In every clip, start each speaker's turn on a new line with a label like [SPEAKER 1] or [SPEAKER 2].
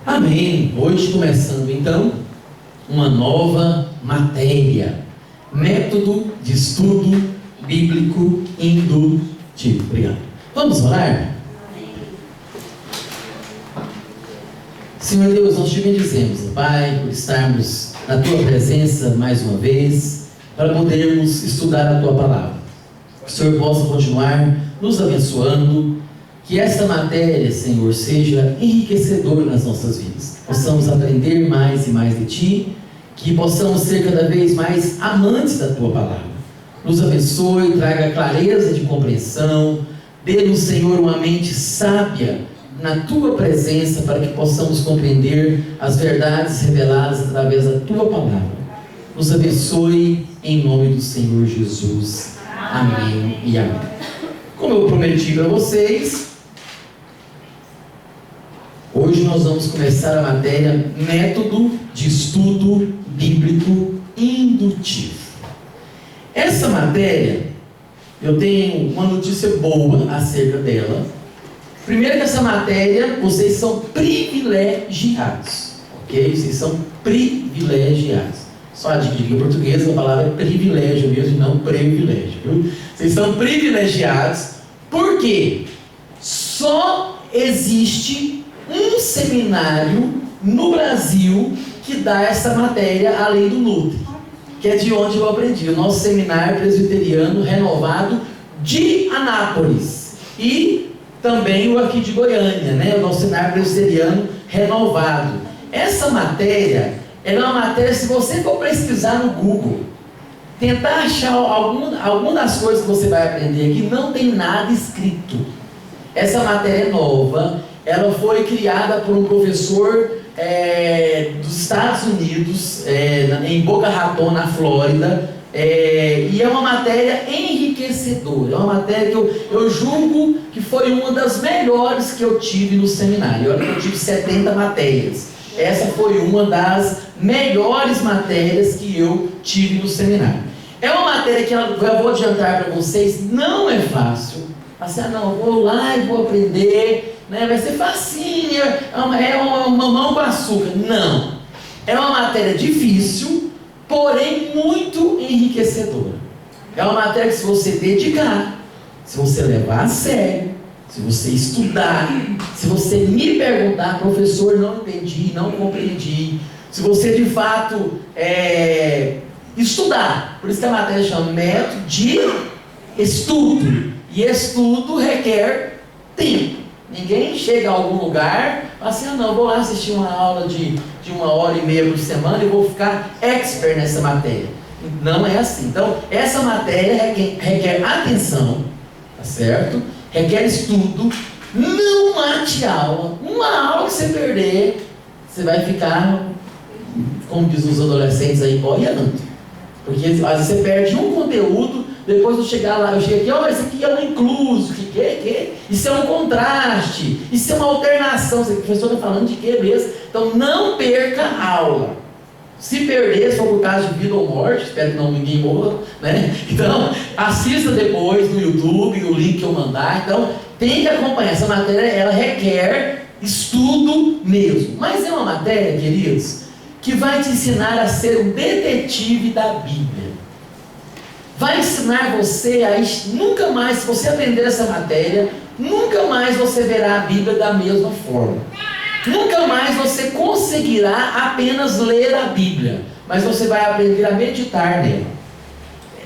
[SPEAKER 1] Amém. Hoje começando então uma nova matéria, método de estudo bíblico indutivo. Obrigado. Vamos orar? Senhor Deus, nós te bendizemos, Pai, por estarmos na Tua presença mais uma vez, para podermos estudar a Tua palavra. Que o Senhor possa continuar nos abençoando, que esta matéria, Senhor, seja enriquecedora nas nossas vidas. Possamos aprender mais e mais de Ti, que possamos ser cada vez mais amantes da Tua palavra. Nos abençoe, traga clareza de compreensão, dê-nos, Senhor, uma mente sábia na Tua presença, para que possamos compreender as verdades reveladas através da Tua palavra. Nos abençoe em nome do Senhor Jesus. Amém e amém. Como eu prometi para vocês, hoje nós vamos começar a matéria Método de Estudo Bíblico Indutivo. Essa matéria, eu tenho uma notícia boa acerca dela. Primeiro que essa matéria, vocês são privilegiados, ok? Vocês são privilegiados. Só adquirir em português, a palavra é privilégio mesmo, não privilégio, viu? Vocês são privilegiados, porque só existe um seminário no Brasil que dá essa matéria, além do Nutri, que é de onde eu aprendi, o nosso seminário presbiteriano renovado de Anápolis, e também o aqui de Goiânia, né? O nosso seminário presbiteriano renovado. Essa matéria, ela é uma matéria, se você for pesquisar no Google, tentar achar alguma das coisas que você vai aprender aqui, não tem nada escrito. Essa matéria é nova, ela foi criada por um professor dos Estados Unidos, em Boca Raton, na Flórida, e é uma matéria enriquecedora, é uma matéria que eu julgo que foi uma das melhores que eu tive no seminário. Olha que eu tive 70 matérias, essa foi uma das melhores matérias que eu tive no seminário. É uma matéria que eu vou adiantar para vocês, não é fácil. Assim, não, vou lá e vou aprender, né? Vai ser facinho, é uma mamão com açúcar. Não, é uma matéria difícil, porém muito enriquecedora. É uma matéria que, se você dedicar, se você levar a sério, se você estudar, se você me perguntar, professor, não entendi, não compreendi, se você de fato estudar, por isso que a matéria chama método de estudo, e estudo requer tempo. Ninguém chega a algum lugar e fala assim, não, vou lá assistir uma aula de 1h30 por semana e vou ficar expert nessa matéria. Não é assim. Então, essa matéria requer atenção, tá certo? Requer estudo. Não mate aula. Uma aula que você perder, você vai ficar, como diz os adolescentes aí, boiando. Porque às vezes você perde um conteúdo, depois eu chegar lá, eu chego aqui, isso aqui é um incluso, isso é um contraste, isso é uma alternação. O professor está falando de quê mesmo? Então não perca a aula. Se perder, se for por causa de vida ou morte, espero que ninguém morra, né? Então assista depois no YouTube, no link que eu mandar. Então tem que acompanhar. Essa matéria, ela requer estudo mesmo. Mas é uma matéria, queridos, que vai te ensinar a ser um detetive da Bíblia. Vai ensinar você a nunca mais, se você aprender essa matéria, nunca mais você verá a Bíblia da mesma forma. Nunca mais você conseguirá apenas ler a Bíblia, mas você vai aprender a meditar nela.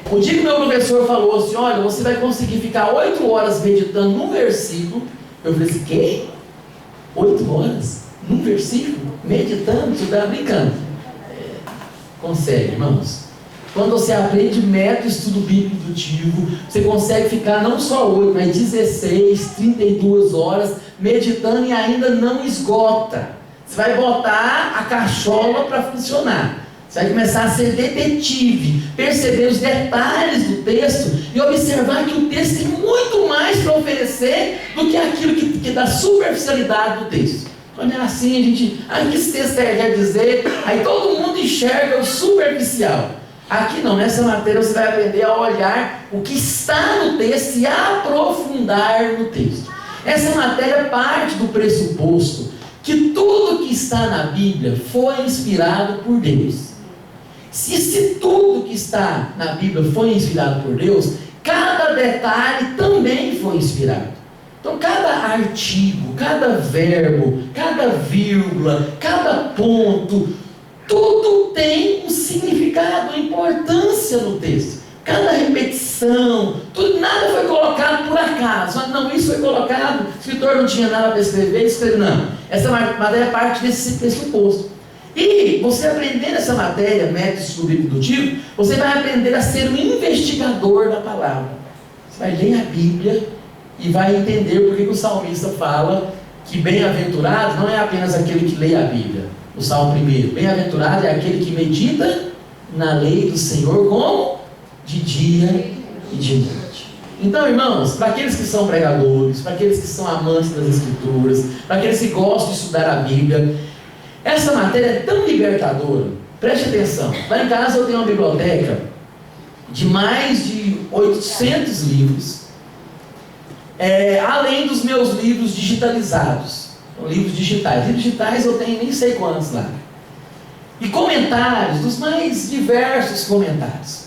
[SPEAKER 1] O dia que meu professor falou assim, olha, você vai conseguir ficar 8 horas meditando num versículo, eu falei assim, quê? 8 horas? Num versículo? Meditando? Você está brincando? Consegue, irmãos. Quando você aprende método de estudo bíblico indutivo, você consegue ficar não só 8, mas 16, 32 horas meditando e ainda não esgota. Você vai botar a cachola para funcionar. Você vai começar a ser detetive, perceber os detalhes do texto e observar que o texto tem muito mais para oferecer do que aquilo que dá superficialidade do texto. Quando é assim, a gente, o que esse texto quer dizer? Aí todo mundo enxerga o superficial. Aqui não, nessa matéria você vai aprender a olhar o que está no texto e aprofundar no texto. Essa matéria parte do pressuposto que tudo que está na Bíblia foi inspirado por Deus. Se tudo que está na Bíblia foi inspirado por Deus, cada detalhe também foi inspirado. Então, cada artigo, cada verbo, cada vírgula, cada ponto, tudo tem um significado, uma importância no texto. Cada repetição, tudo, nada foi colocado por acaso. Não, isso foi colocado, o escritor não tinha nada para escrever, escreveu. Não, essa matéria é parte desse pressuposto. E você aprendendo essa matéria, método de estudo dedutivo, você vai aprender a ser um investigador da palavra. Você vai ler a Bíblia e vai entender por que o salmista fala que bem-aventurado não é apenas aquele que lê a Bíblia. O Salmo 1, bem-aventurado é aquele que medita na lei do Senhor como? De dia e de noite. Então, irmãos, para aqueles que são pregadores, para aqueles que são amantes das Escrituras, para aqueles que gostam de estudar a Bíblia, essa matéria é tão libertadora. Preste atenção. Lá em casa eu tenho uma biblioteca de mais de 800 livros, além dos meus livros digitalizados. Livros digitais. Livros digitais eu tenho nem sei quantos lá. E comentários, dos mais diversos comentários.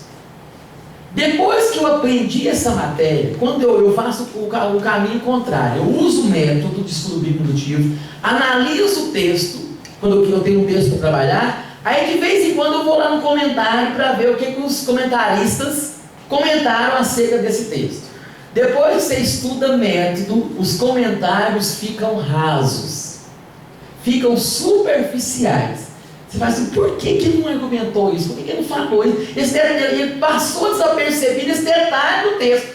[SPEAKER 1] Depois que eu aprendi essa matéria, quando eu faço o caminho contrário, eu uso o método de estudo bíblico indutivo, analiso o texto, quando eu tenho um texto para trabalhar, aí de vez em quando eu vou lá no comentário para ver o que os comentaristas comentaram acerca desse texto. Depois que você estuda método, os comentários ficam rasos, ficam superficiais. Você fala assim, por que ele não argumentou isso? Por que ele não falou isso? Ele passou desapercebido esse detalhe do texto.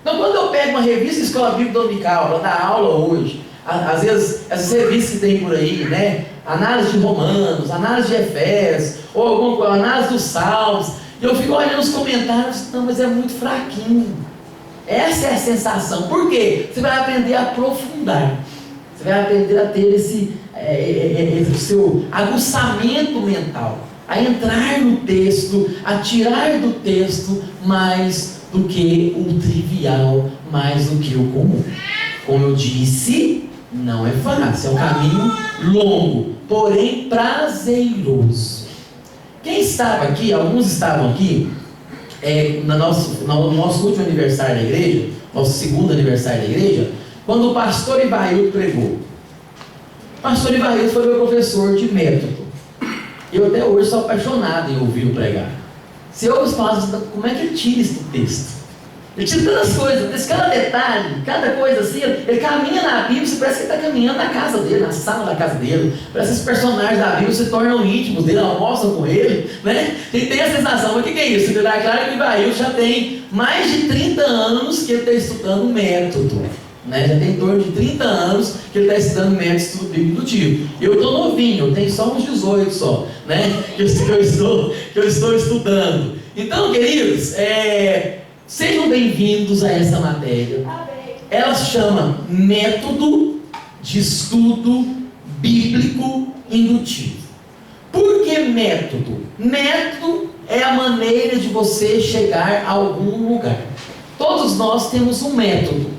[SPEAKER 1] Então, quando eu pego uma revista de escola bíblica dominical para dar aula hoje, às vezes essas revistas que tem por aí, né? Análise de Romanos, análise de Efésios, ou alguma coisa, análise dos Salmos, e eu fico olhando os comentários, não, mas é muito fraquinho. Essa é a sensação. Por quê? Você vai aprender a aprofundar. Você vai aprender a ter esse seu aguçamento mental, a entrar no texto, a tirar do texto mais do que o trivial, mais do que o comum. Como eu disse, não é fácil, é um caminho longo, porém prazeroso. Quem estava aqui, alguns estavam aqui, no nosso último aniversário da igreja, nosso segundo aniversário da igreja, quando o pastor Ivaildo pregou. O pastor Ivaildo foi meu professor de método. Eu até hoje sou apaixonado em ouvi-lo pregar. Se eu ouço falar, como é que ele tira esse texto? Ele tira todas as coisas, cada detalhe, cada coisa assim, ele caminha na Bíblia, você parece que ele está caminhando na casa dele, na sala da casa dele. Parece que os personagens da Bíblia se tornam íntimos dele, almoçam com ele, né? E tem a sensação, mas o que é isso? Ele é claro que o Ivaildo já tem mais de 30 anos que ele está estudando método. Né? Já tem em torno de 30 anos que ele está estudando método de estudo bíblico indutivo. Eu estou novinho, eu tenho só uns 18 só, né? que eu estou estudando. Então, queridos, sejam bem-vindos a essa matéria. Ela se chama Método de Estudo Bíblico Indutivo. Por que método? Método é a maneira de você chegar a algum lugar. Todos nós temos um método.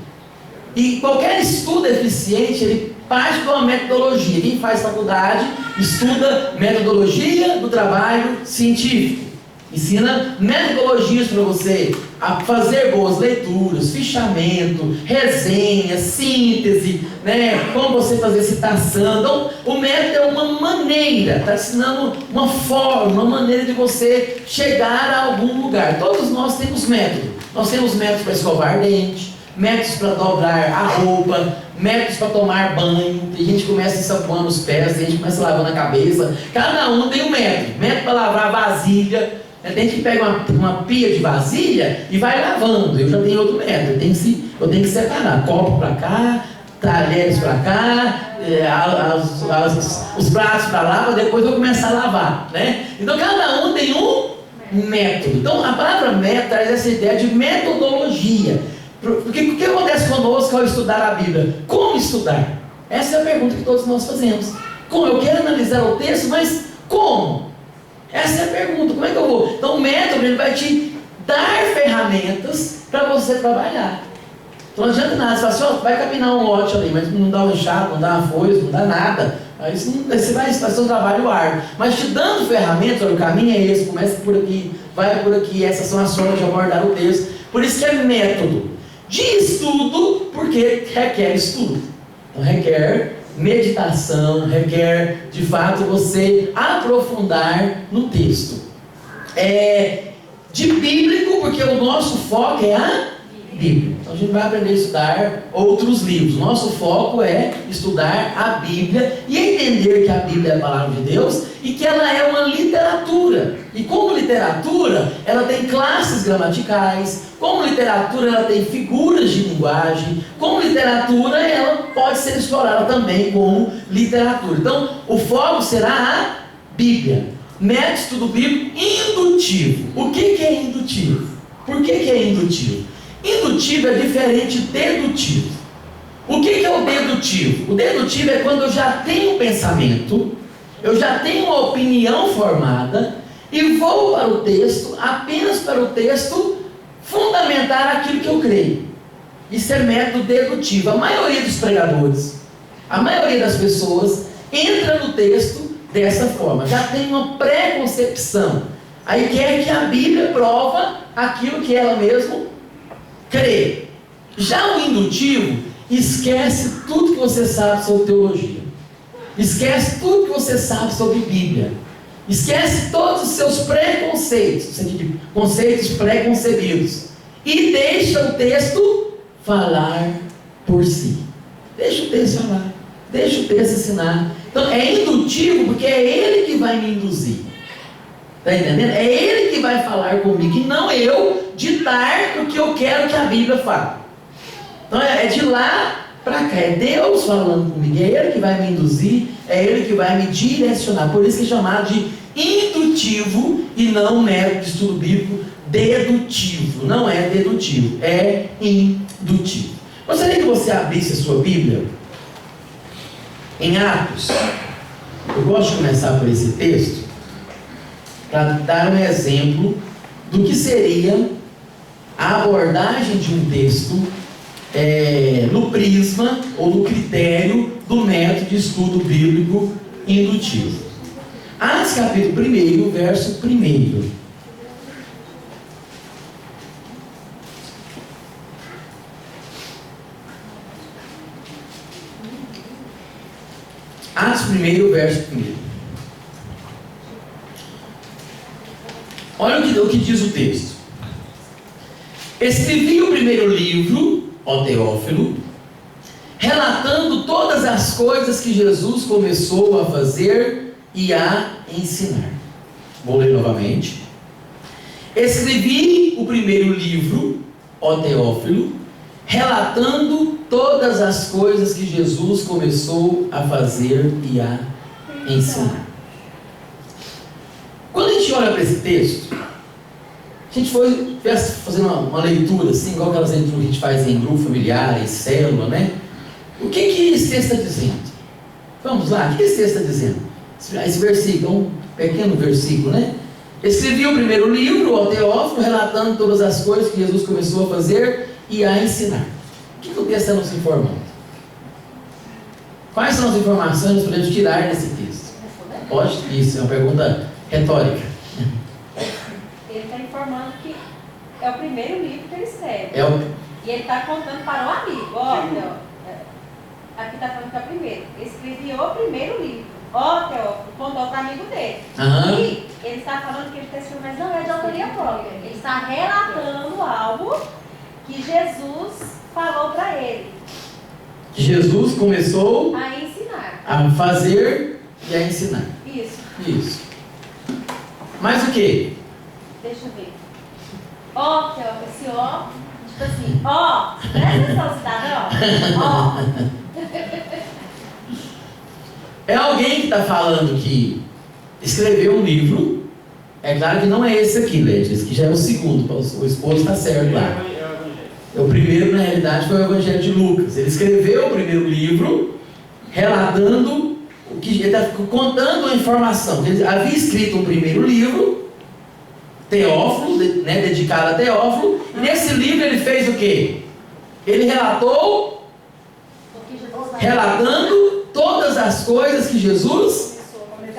[SPEAKER 1] E qualquer estudo eficiente, ele parte de uma metodologia. Quem faz faculdade estuda metodologia do trabalho científico. Ensina metodologias para você a fazer boas leituras, fichamento, resenha, síntese, né? Como você fazer citação. Então, o método é uma maneira, está ensinando uma forma, uma maneira de você chegar a algum lugar. Todos nós temos método. Nós temos métodos para escovar dente, métodos para dobrar a roupa, métodos para tomar banho. Tem gente que começa ensaboando os pés, tem gente que começa lavando a cabeça. Cada um tem um método. Método para lavar a vasilha. Tem gente que pega uma pia de vasilha e vai lavando. Eu já tenho outro método. Eu tenho que separar. Copo para cá, talheres para cá, os pratos para lá, para depois eu começar a lavar, né? Então cada um tem um método. Então a palavra método traz essa ideia de metodologia. O que acontece conosco ao estudar a Bíblia? Como estudar? Essa é a pergunta que todos nós fazemos. Como? Eu quero analisar o texto, mas como? Essa é a pergunta. Como é que eu vou? Então o método ele vai te dar ferramentas para você trabalhar. Então não adianta nada, você fala assim, ó, vai capinar um lote ali, mas não dá uma enxada, não dá uma foice, não dá nada. Aí você vai fazer um trabalho árduo. Mas te dando ferramentas, olha, o caminho é esse, começa por aqui, vai por aqui, essas são as formas de abordar o texto. Por isso que é método de estudo, porque requer estudo. Então requer meditação, requer de fato você aprofundar no texto. De bíblico, porque o nosso foco é a Bíblia. Então a gente vai aprender a estudar outros livros. Nosso foco é estudar a Bíblia e entender que a Bíblia é a palavra de Deus e que ela é uma literatura. E como literatura, ela tem classes gramaticais. Como literatura, ela tem figuras de linguagem. Como literatura, ela pode ser explorada também como literatura. Então, o foco será a Bíblia. Método de estudo bíblico indutivo. O que é indutivo? Por que é indutivo? Indutivo é diferente de dedutivo. O que é o dedutivo? O dedutivo é quando eu já tenho um pensamento, eu já tenho uma opinião formada e vou para o texto, apenas para o texto fundamentar aquilo que eu creio. Isso é método dedutivo. A maioria dos pregadores, a maioria das pessoas entra no texto dessa forma, já tem uma preconcepção, aí quer que a Bíblia prova aquilo que ela mesmo crê. Já o indutivo esquece tudo que você sabe sobre teologia, esquece tudo que você sabe sobre Bíblia, esquece todos os seus preconceitos, conceitos preconcebidos, e deixa o texto falar por si. Deixa o texto falar, deixa o texto ensinar. Então é indutivo porque é ele que vai me induzir. Está entendendo? É ele que vai falar comigo e não eu ditar o que eu quero que a Bíblia fale. Então é de lá para cá, é Deus falando comigo, é ele que vai me induzir, é ele que vai me direcionar. Por isso que é chamado de indutivo e não método de estudo bíblico dedutivo. Não é dedutivo, é indutivo. Gostaria que você abrisse a sua Bíblia em Atos. Eu gosto de começar por esse texto para dar um exemplo do que seria a abordagem de um texto no prisma ou no critério do método de estudo bíblico indutivo. Atos capítulo 1, verso 1. Atos 1, verso 1. Olha o que diz o texto. Escrevi o primeiro livro, ó Teófilo, relatando todas as coisas que Jesus começou a fazer e a ensinar. Vou ler novamente. Escrevi o primeiro livro, ó Teófilo, relatando todas as coisas que Jesus começou a fazer e a ensinar. Quando a gente olha para esse texto, a gente foi fazendo uma leitura, assim, igual aquelas leituras que a gente faz em grupo familiar, em célula, né? O que esse texto está dizendo? Vamos lá, o que esse texto está dizendo? Esse versículo, um pequeno versículo, né? Escrevi o primeiro livro, ó Teófilo, relatando todas as coisas que Jesus começou a fazer e a ensinar. O que o texto está nos informando? Quais são as informações que podemos tirar desse texto? Pode? Isso, é uma pergunta retórica.
[SPEAKER 2] Ele está informando que é o primeiro livro que ele escreve. E ele está contando para o amigo. Aqui está falando que é o primeiro. Ele escreveu o primeiro livro. Teófilo contou para o amigo dele. E ele está falando que ele está escrevendo, mas não é de autoria própria. Ele está relatando algo que Jesus falou para ele.
[SPEAKER 1] Jesus começou
[SPEAKER 2] a ensinar,
[SPEAKER 1] a fazer e a ensinar.
[SPEAKER 2] Isso.
[SPEAKER 1] Mais o que?
[SPEAKER 2] Deixa eu ver. Teófilo, esse tipo assim, presta atenção, cidadão.
[SPEAKER 1] É alguém que está falando que escreveu um livro. É claro que não é esse aqui, Led. Esse aqui já é o segundo. O esposo está certo lá. O primeiro, na realidade, foi o Evangelho de Lucas. Ele escreveu o primeiro livro, relatando o que ele está contando a informação. Ele havia escrito um primeiro livro, Teófilo, né, dedicado a Teófilo. E nesse livro ele fez o quê? Ele relatou, relatando todas as coisas que Jesus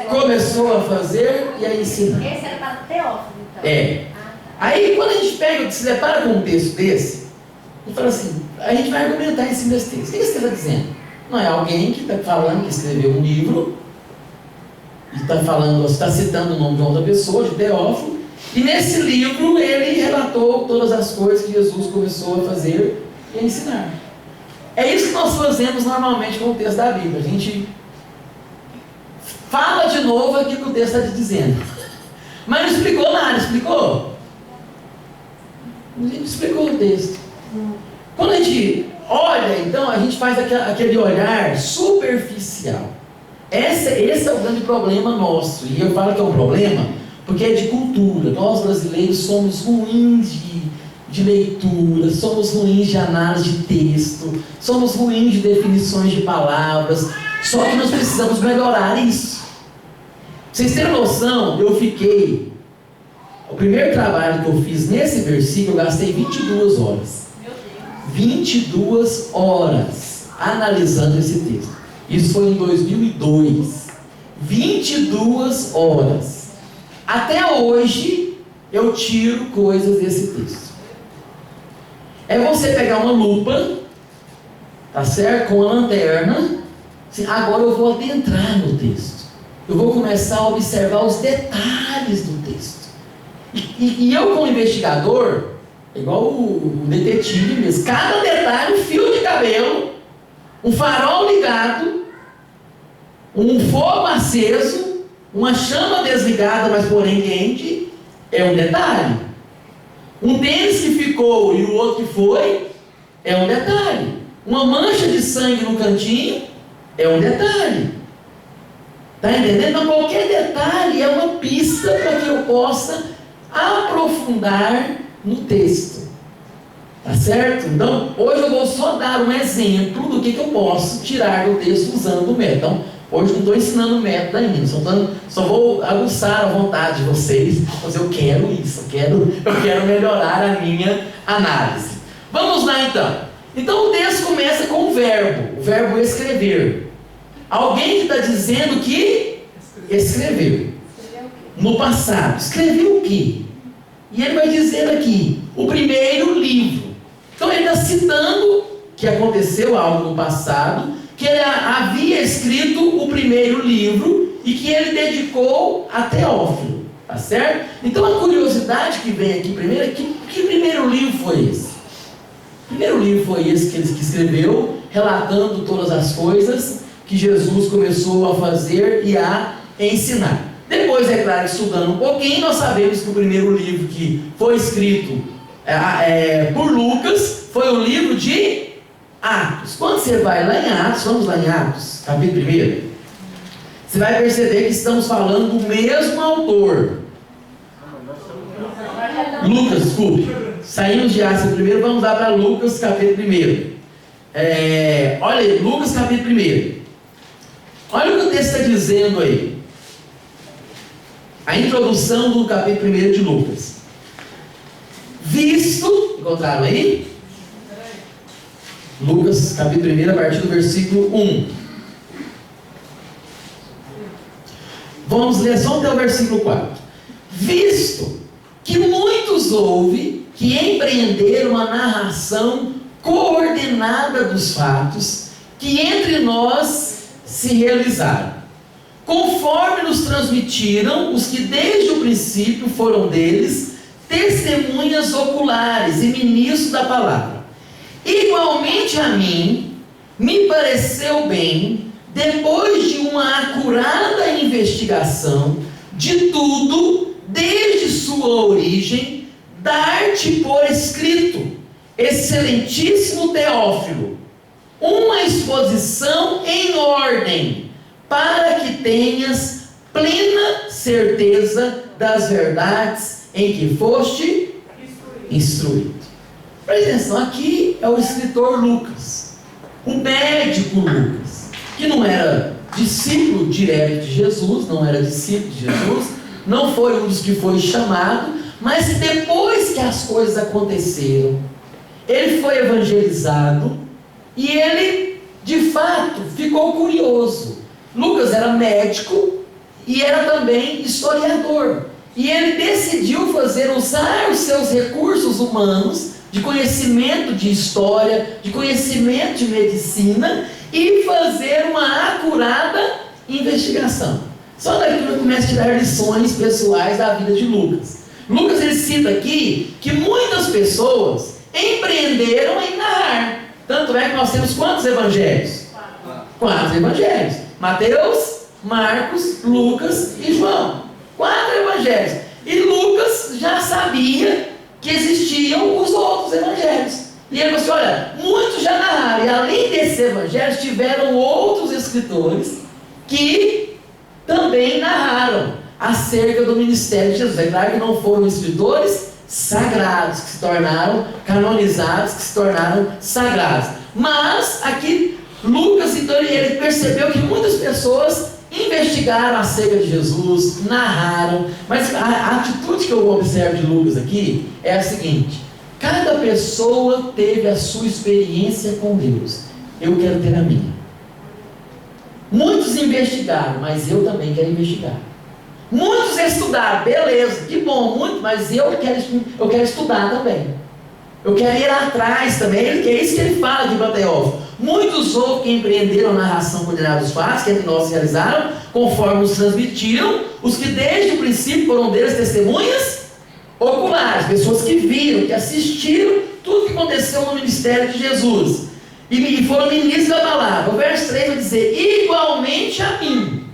[SPEAKER 1] começou a fazer e a ensinar.
[SPEAKER 2] Esse era para Teófilo, então.
[SPEAKER 1] É. Aí quando a gente pega, se depara com um texto desse, e fala assim, a gente vai argumentar em cima desse texto. O que esse texto está dizendo? Não é alguém que está falando, que escreveu um livro, e está citando o nome de outra pessoa, de Teófilo, e nesse livro ele relatou todas as coisas que Jesus começou a fazer e a ensinar. É isso que nós fazemos normalmente com o texto da Bíblia. A gente fala de novo aquilo que o texto está dizendo. Mas não explicou nada, explicou? Não explicou o texto. Quando a gente olha, então, a gente faz aquele olhar superficial. Esse é o grande problema nosso. E eu falo que é um problema porque é de cultura. Nós brasileiros somos ruins de leitura, somos ruins de análise de texto, somos ruins de definições de palavras. Só que nós precisamos melhorar isso. Pra vocês terem noção, o primeiro trabalho que eu fiz nesse versículo, eu gastei 22 horas. 22 horas analisando esse texto. Isso foi em 2002. 22 horas. Até hoje eu tiro coisas desse texto. É você pegar uma lupa, tá certo? Com a lanterna. Assim, agora eu vou adentrar no texto. Eu vou começar a observar os detalhes do texto. E eu, como investigador, igual o detetive mesmo, cada detalhe, um fio de cabelo, um farol ligado, um fogo aceso, uma chama desligada, mas porém quente, é um detalhe. Um tênis que ficou e o outro que foi, é um detalhe. Uma mancha de sangue no cantinho, é um detalhe. Está entendendo? Então qualquer detalhe é uma pista para que eu possa aprofundar no texto. Tá certo? Então, hoje eu vou só dar um exemplo do que eu posso tirar do texto usando o método. Então, hoje não estou ensinando o método ainda, só vou aguçar a vontade de vocês, mas eu quero isso, eu quero melhorar a minha análise. Vamos lá então. Então o texto começa com o verbo escrever. Alguém que está dizendo que escreveu. No passado. Escreveu o quê? E ele vai dizer aqui, o primeiro livro. Então ele está citando que aconteceu algo no passado, que ele havia escrito o primeiro livro e que ele dedicou a Teófilo. Tá certo? Então a curiosidade que vem aqui primeiro é que primeiro livro foi esse? O primeiro livro foi esse que ele escreveu, relatando todas as coisas que Jesus começou a fazer e a ensinar. Depois, é claro, estudando um pouquinho, nós sabemos que o primeiro livro que foi escrito por Lucas foi o livro de Atos. Quando você vai lá em Atos, vamos lá em Atos, capítulo 1, você vai perceber que estamos falando do mesmo autor. Lucas, desculpe. Saímos de Atos primeiro, vamos lá para Lucas, capítulo 1. Olha aí, Lucas, capítulo 1. Olha o que o texto está dizendo aí. A introdução do capítulo 1 de Lucas. Visto, encontraram aí? Lucas, capítulo 1, a partir do versículo 1. Vamos ler só até o versículo 4. Visto que muitos houve que empreenderam uma narração coordenada dos fatos que entre nós se realizaram, conforme nos transmitiram os que desde o princípio foram deles testemunhas oculares e ministros da palavra. Igualmente a mim, me pareceu bem, depois de uma acurada investigação de tudo, desde sua origem, dar-te por escrito, excelentíssimo Teófilo, uma exposição em ordem, para que tenhas plena certeza das verdades em que foste instruído. Presta atenção, aqui é o escritor Lucas, o médico Lucas, que não era discípulo direto de Jesus, não foi um dos que foi chamado, mas depois que as coisas aconteceram, ele foi evangelizado e ele, de fato, ficou curioso. Lucas era médico e era também historiador. E ele decidiu usar os seus recursos humanos, de conhecimento de história, de conhecimento de medicina, e fazer uma acurada investigação. Só daqui eu começo a tirar lições pessoais da vida de Lucas. Lucas, ele cita aqui que muitas pessoas empreenderam em narrar. Tanto é que nós temos quantos evangelhos? 4 evangelhos: Mateus, Marcos, Lucas e João. 4 evangelhos. E Lucas já sabia que existiam os outros evangelhos. E ele falou assim: olha, muitos já narraram. E além desses evangelhos, tiveram outros escritores que também narraram acerca do ministério de Jesus. É claro que não foram escritores sagrados, que se tornaram canonizados, que se tornaram sagrados. Mas aqui Lucas, então, ele percebeu que muitas pessoas investigaram acerca de Jesus, narraram. Mas a atitude que eu observo de Lucas aqui é a seguinte: cada pessoa teve a sua experiência com Deus. Eu quero ter a minha. Muitos investigaram, mas eu também quero investigar. Muitos estudaram, beleza, que bom, muito, mas eu quero estudar também. Eu quero ir atrás também, que é isso que ele fala aqui para Teófilo. Muitos outros que empreenderam a narração coordenada dos fatos, que entre nós realizaram, conforme nos transmitiram, os que desde o princípio foram deles testemunhas oculares, pessoas que viram, que assistiram tudo que aconteceu no ministério de Jesus, e foram ministros da palavra. O verso 3 vai dizer: igualmente a mim.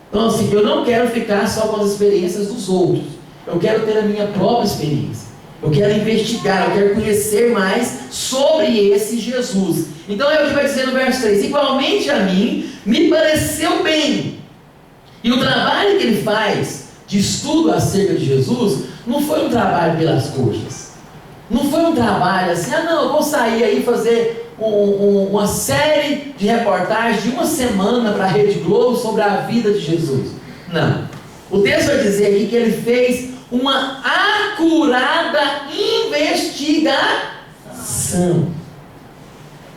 [SPEAKER 1] Então assim, eu não quero ficar só com as experiências dos outros, eu quero ter a minha própria experiência. Eu quero investigar, eu quero conhecer mais sobre esse Jesus. Então é o que vai dizer no verso 3: igualmente a mim me pareceu bem. E o trabalho que ele faz de estudo acerca de Jesus não foi um trabalho pelas coxas. Não foi um trabalho assim: ah não, eu vou sair aí fazer uma série de reportagens de uma semana para a Rede Globo sobre a vida de Jesus. Não. O texto vai dizer aqui que ele fez uma acurada investigação.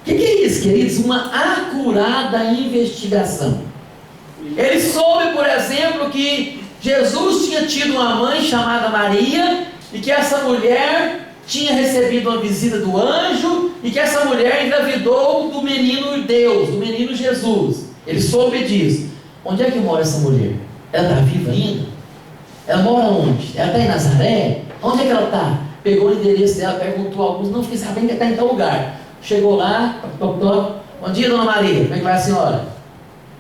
[SPEAKER 1] O que é isso, queridos? Uma acurada investigação. Ele soube, por exemplo, que Jesus tinha tido uma mãe chamada Maria, e que essa mulher tinha recebido uma visita do anjo, e que essa mulher engravidou do menino Deus, do menino Jesus. Ele soube disso. Onde é que mora essa mulher? Ela está viva ainda? Ela mora onde? Ela está em Nazaré? Onde é que ela está? Pegou o endereço dela, perguntou a alguns, não fiquei sabendo que ela está em tal lugar. Chegou lá, bom dia, dona Maria, como é que vai a senhora?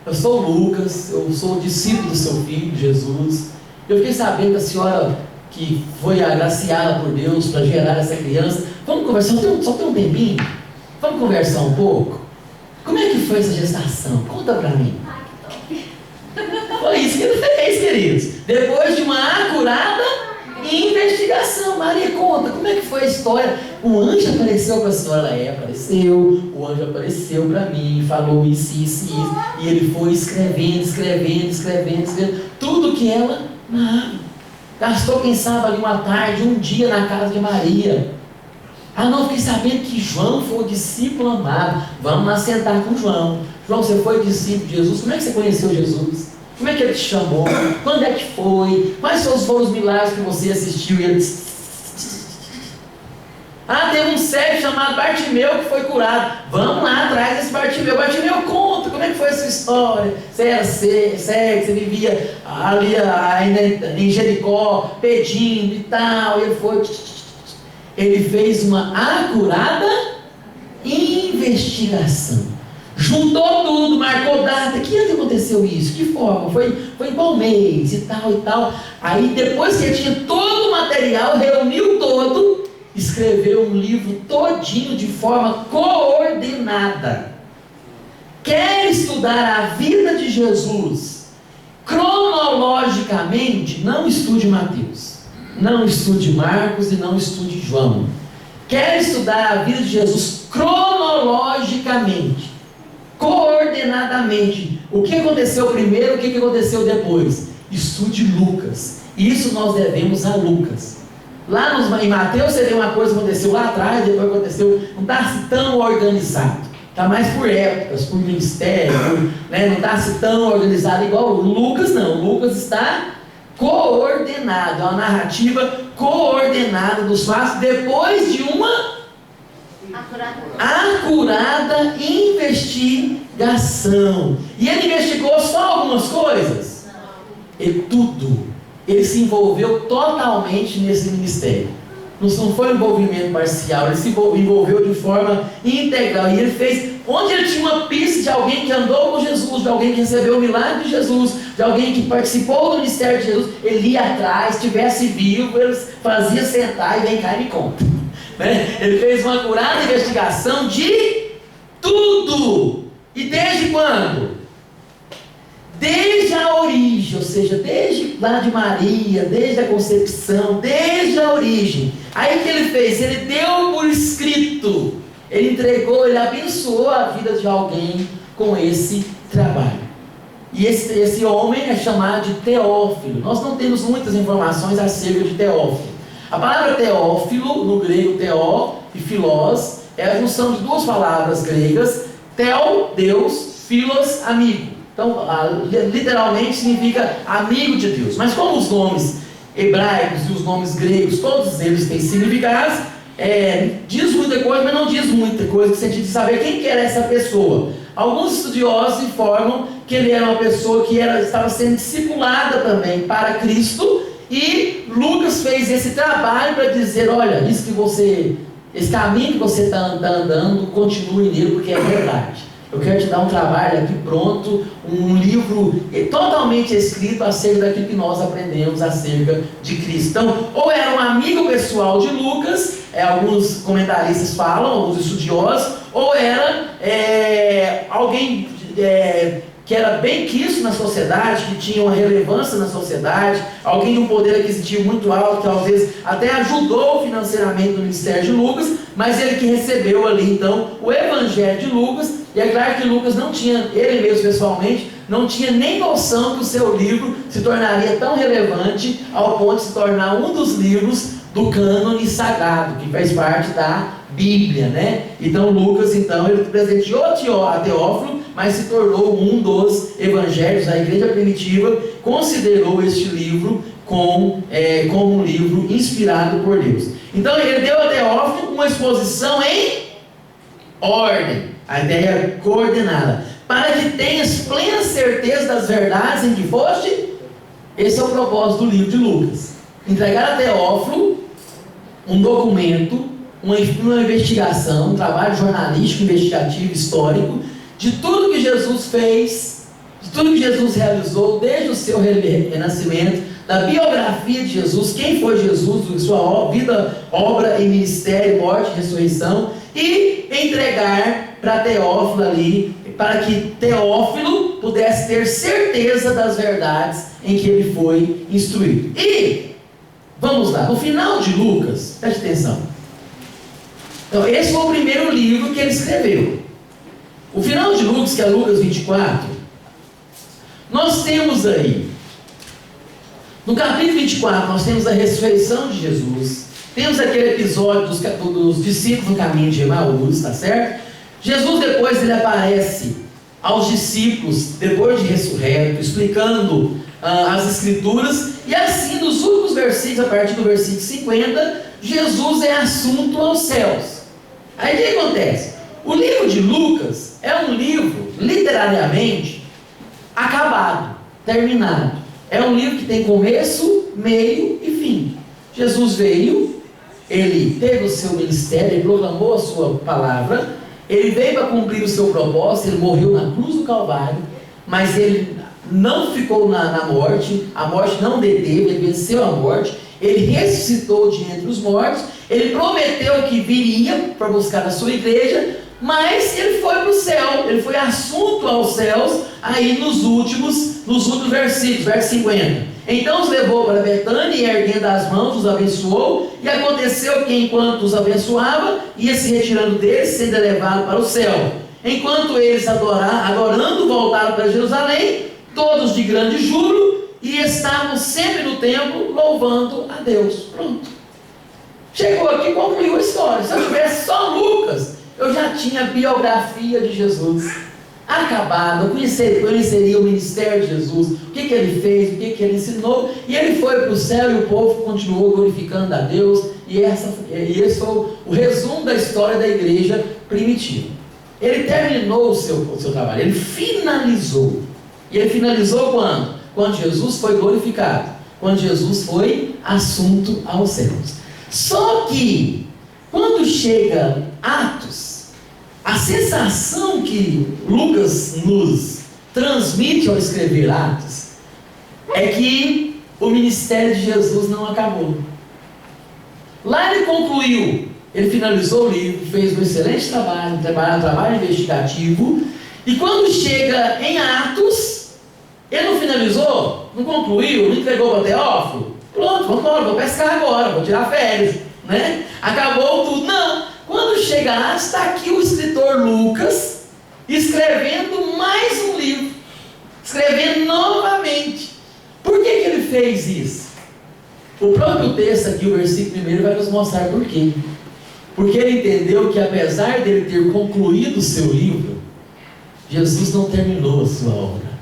[SPEAKER 1] Eu sou o Lucas, eu sou o discípulo do seu filho, Jesus. Eu fiquei sabendo que a senhora que foi agraciada por Deus para gerar essa criança. Vamos conversar, só tem um tempinho? Vamos conversar um pouco? Como é que foi essa gestação? Conta para mim. Foi isso que ele fez, queridos. Depois de uma acurada investigação. Maria, conta, como é que foi a história? O anjo apareceu para a senhora? Apareceu. O anjo apareceu para mim, falou isso. E ele foi escrevendo. Tudo que ela narrava. Gastou, quem sabe, ali uma tarde, um dia na casa de Maria. Ah não, fiquei sabendo que João foi o discípulo amado. Vamos lá sentar com João. João, você foi discípulo de Jesus? Como é que você conheceu Jesus? Como é que ele te chamou? Quando é que foi? Quais foram os milagres que você assistiu? E ele disse: ah, teve um cego chamado Bartimeu que foi curado. Vamos lá atrás desse Bartimeu. Bartimeu, conta, como é que foi essa história? Você era cego, você vivia ali em Jericó, pedindo e tal. E ele foi. Ele fez uma acurada investigação. Juntou tudo, marcou data. Que ano aconteceu isso? Que forma? Foi em qual mês e tal. Aí depois que ele tinha todo o material, reuniu todo, escreveu um livro todinho de forma coordenada. Quer estudar a vida de Jesus cronologicamente? Não estude Mateus, não estude Marcos e não estude João. Quer estudar a vida de Jesus cronologicamente, coordenadamente, o que aconteceu primeiro, o que aconteceu depois? Estude Lucas. Isso nós devemos a Lucas. Lá em Mateus seria uma coisa que aconteceu lá atrás, depois aconteceu, não está tão organizado. Está mais por épocas, por ministério, né? Não está tão organizado igual Lucas, não. Lucas está coordenado, é uma narrativa coordenada dos fatos depois de uma acurada investigação. E ele investigou só algumas coisas? Ele se envolveu totalmente nesse ministério. Não foi um envolvimento parcial, ele se envolveu de forma integral. E ele fez, onde ele tinha uma pista de alguém que andou com Jesus, de alguém que recebeu o milagre de Jesus, de alguém que participou do ministério de Jesus, ele ia atrás, estivesse vivo, ele fazia sentar e vem cá e me conta. Né? Ele fez uma acurada investigação de tudo. E desde quando? Desde a origem, ou seja, desde lá de Maria, desde a concepção, desde a origem. Aí o que ele fez? Ele deu por escrito, ele entregou, ele abençoou a vida de alguém com esse trabalho. E esse homem é chamado de Teófilo. Nós não temos muitas informações acerca de Teófilo. A palavra Teófilo, no grego teó e filós, é a junção de duas palavras gregas. Theo, Deus, filos, amigo. Então, literalmente significa amigo de Deus. Mas como os nomes hebraicos e os nomes gregos, todos eles têm significados, diz muita coisa, mas não diz muita coisa, no sentido de saber quem que era essa pessoa. Alguns estudiosos informam que ele era uma pessoa que estava sendo discipulada também para Cristo, e Lucas fez esse trabalho para dizer, olha, esse caminho que você está andando, continue nele, porque é verdade. Eu quero te dar um trabalho aqui pronto, um livro totalmente escrito acerca daquilo que nós aprendemos acerca de Cristo. Então, ou era um amigo pessoal de Lucas, alguns comentaristas falam, alguns estudiosos, ou era alguém que era bem quisto na sociedade, que tinha uma relevância na sociedade, alguém de um poder aquisitivo muito alto, que talvez até ajudou financeiramente no ministério de Lucas, mas ele que recebeu ali então o evangelho de Lucas. E é claro que Lucas não tinha, ele mesmo pessoalmente, não tinha nem noção que o seu livro se tornaria tão relevante ao ponto de se tornar um dos livros do cânone sagrado, que faz parte da Bíblia, né? Então Lucas, ele presenteou a Teófilo, mas se tornou um dos evangelhos. A igreja primitiva considerou este livro como um livro inspirado por Deus. Então ele deu a Teófilo uma exposição em ordem, a ideia coordenada, para que tenhas plena certeza das verdades em que foste. Esse é o propósito do livro de Lucas: entregar a Teófilo um documento, uma investigação, um trabalho jornalístico, investigativo, histórico, de tudo que Jesus fez, de tudo que Jesus realizou, desde o seu renascimento, da biografia de Jesus, quem foi Jesus, sua vida, obra e ministério, morte e ressurreição, e entregar para Teófilo ali, para que Teófilo pudesse ter certeza das verdades em que ele foi instruído. E, vamos lá, no final de Lucas, preste atenção. Então, esse foi o primeiro livro que ele escreveu. O final de Lucas, que é Lucas 24, nós temos aí, no capítulo 24, nós temos a ressurreição de Jesus, temos aquele episódio dos discípulos no caminho de Emaús, tá certo? Jesus depois ele aparece aos discípulos, depois de ressurreto, explicando as escrituras, e assim nos últimos versículos, a partir do versículo 50, Jesus é assunto aos céus. Aí o que acontece? O livro de Lucas é um livro, literariamente, acabado, terminado. É um livro que tem começo, meio e fim. Jesus veio, ele teve o seu ministério, ele proclamou a sua palavra, ele veio para cumprir o seu propósito, ele morreu na cruz do Calvário, mas ele não ficou na morte, a morte não deteve, ele venceu a morte, ele ressuscitou de entre os mortos, ele prometeu que viria para buscar a sua igreja, mas ele foi para o céu, ele foi assunto aos céus, aí nos últimos versículos, verso 50. Então os levou para Betânia e erguendo as mãos os abençoou, e aconteceu que enquanto os abençoava, ia se retirando deles, sendo elevado para o céu. Enquanto eles adorando, voltaram para Jerusalém, todos de grande júbilo, e estavam sempre no templo louvando a Deus. Pronto. Chegou aqui e concluiu a história. Se eu tivesse só Lucas, eu já tinha a biografia de Jesus acabado, eu conheceria o ministério de Jesus, o que ele fez, o que ele ensinou, e ele foi para o céu e o povo continuou glorificando a Deus, e esse foi o resumo da história da igreja primitiva. Ele terminou o seu trabalho, ele finalizou. E ele finalizou quando? Quando Jesus foi glorificado, quando Jesus foi assunto aos céus. Só que, quando chega Atos, a sensação que Lucas nos transmite ao escrever Atos é que o ministério de Jesus não acabou. Lá ele concluiu, ele finalizou o livro, fez um excelente trabalho, um trabalho investigativo, e quando chega em Atos, ele não finalizou, não concluiu, não entregou para Teófilo, pronto, vamos embora, vou pescar agora, vou tirar férias, né? Acabou tudo, não. Quando chega lá, está aqui o escritor Lucas, escrevendo mais um livro, escrevendo novamente. Por que ele fez isso? O próprio texto aqui, o versículo 1, vai nos mostrar por quê. Porque ele entendeu que apesar dele ter concluído o seu livro, Jesus não terminou a sua obra.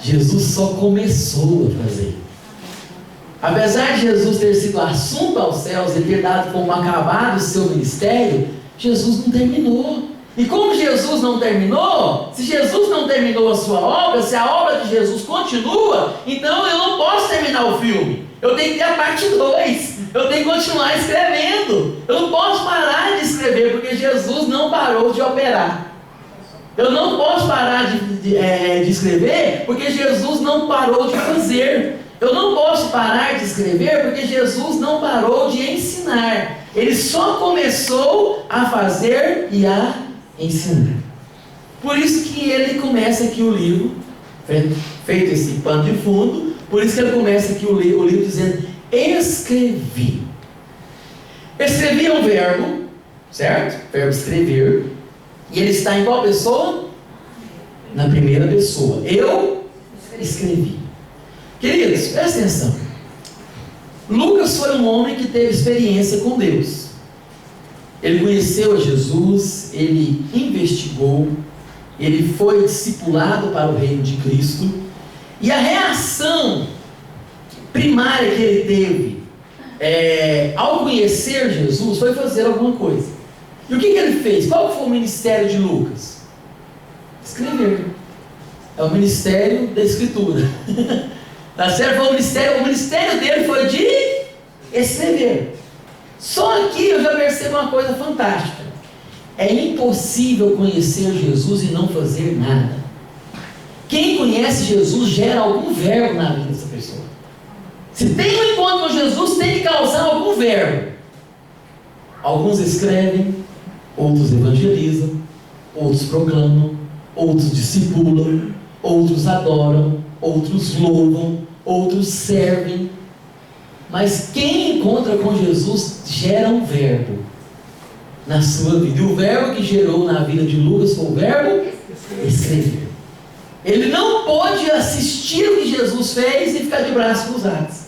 [SPEAKER 1] Jesus só começou a fazer. Apesar de Jesus ter sido assunto aos céus e ter dado como acabado o seu ministério, Jesus não terminou. E como Jesus não terminou, se Jesus não terminou a sua obra, se a obra de Jesus continua, então eu não posso terminar o filme. Eu tenho que ter a parte 2. Eu tenho que continuar escrevendo. Eu não posso parar de escrever, porque Jesus não parou de operar. Eu não posso parar de escrever, porque Jesus não parou de fazer. Eu não posso parar de escrever, porque Jesus não parou de ensinar. Ele só começou a fazer e a ensinar. Por isso que ele começa aqui o livro, feito esse pano de fundo, por isso que ele começa aqui o livro dizendo, escrevi. Escrevi é um verbo, certo? Verbo escrever. E ele está em qual pessoa? Na primeira pessoa. Eu escrevi. Queridos, presta atenção. Lucas foi um homem que teve experiência com Deus. Ele conheceu a Jesus, ele investigou, ele foi discipulado para o reino de Cristo. E a reação primária que ele teve ao conhecer Jesus foi fazer alguma coisa. E o que ele fez? Qual foi o ministério de Lucas? Escrever. É o ministério da escritura. Tá certo? O ministério dele foi de escrever. Só aqui eu já percebo uma coisa fantástica. É impossível conhecer Jesus e não fazer nada. Quem conhece Jesus gera algum verbo na vida dessa pessoa. Se tem um encontro com Jesus, tem que causar algum verbo. Alguns escrevem, outros evangelizam, outros proclamam, outros discipulam, outros adoram, outros louvam, outros servem. Mas quem encontra com Jesus gera um verbo na sua vida. E o verbo que gerou na vida de Lucas foi o verbo escrever. Ele não pôde assistir o que Jesus fez e ficar de braços cruzados.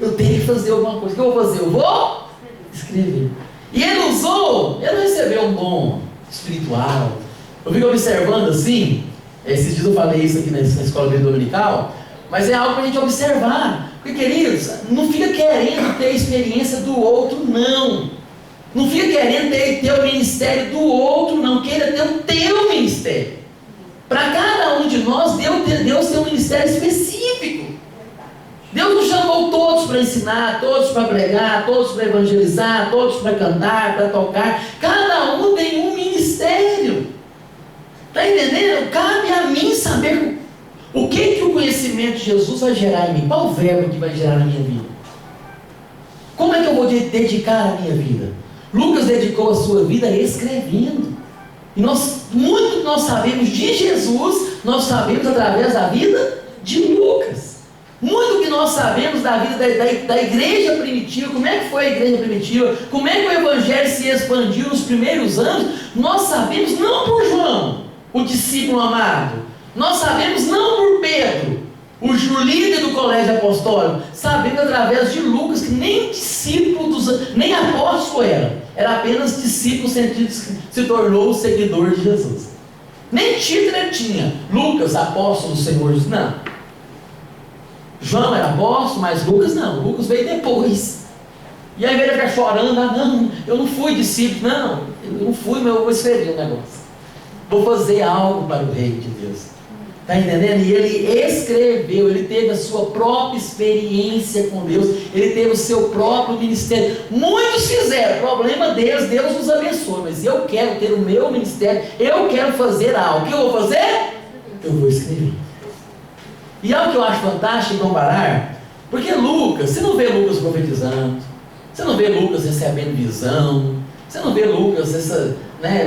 [SPEAKER 1] Eu tenho que fazer alguma coisa. O que eu vou fazer? Eu vou escrever. E ele não recebeu um dom espiritual. Eu fico observando assim, esses dias eu falei isso aqui na escola dominical, mas é algo para a gente observar. Porque, queridos, não fica querendo ter a experiência do outro, não. Não fica querendo ter o ministério do outro, não. Queira ter o teu ministério. Para cada um de nós, Deus tem um ministério específico. Deus nos chamou todos para ensinar, todos para pregar, todos para evangelizar, todos para cantar, para tocar. Cada um tem um ministério. Está entendendo? Cabe a mim saber o que o conhecimento de Jesus vai gerar em mim. Qual o verbo que vai gerar na minha vida? Como é que eu vou dedicar a minha vida? Lucas dedicou a sua vida escrevendo. E muito que nós sabemos de Jesus, nós sabemos através da vida de Lucas. Muito que nós sabemos da vida da igreja primitiva, como é que foi a igreja primitiva, como é que o evangelho se expandiu nos primeiros anos, nós sabemos não por João, o discípulo amado, nós sabemos não por Pedro, O líder do colégio apostólico, sabendo através de Lucas que nem discípulo, nem apóstolo era apenas discípulo sentido se tornou o seguidor de Jesus. Nem título ele tinha. Lucas, apóstolo do Senhor Jesus, não. João era apóstolo, mas Lucas não. Lucas veio depois. E aí ele fica chorando, não, eu não fui discípulo, não, eu não fui, mas eu vou escrever um negócio. Vou fazer algo para o reino de Deus. Está entendendo? E ele escreveu, ele teve a sua própria experiência com Deus, ele teve o seu próprio ministério. Muitos fizeram, problema deles, Deus nos abençoe, mas eu quero ter o meu ministério, eu quero fazer algo. O que eu vou fazer? Eu vou escrever. E algo que eu acho fantástico comparar, porque Lucas, você não vê Lucas profetizando, você não vê Lucas recebendo visão, você não vê Lucas,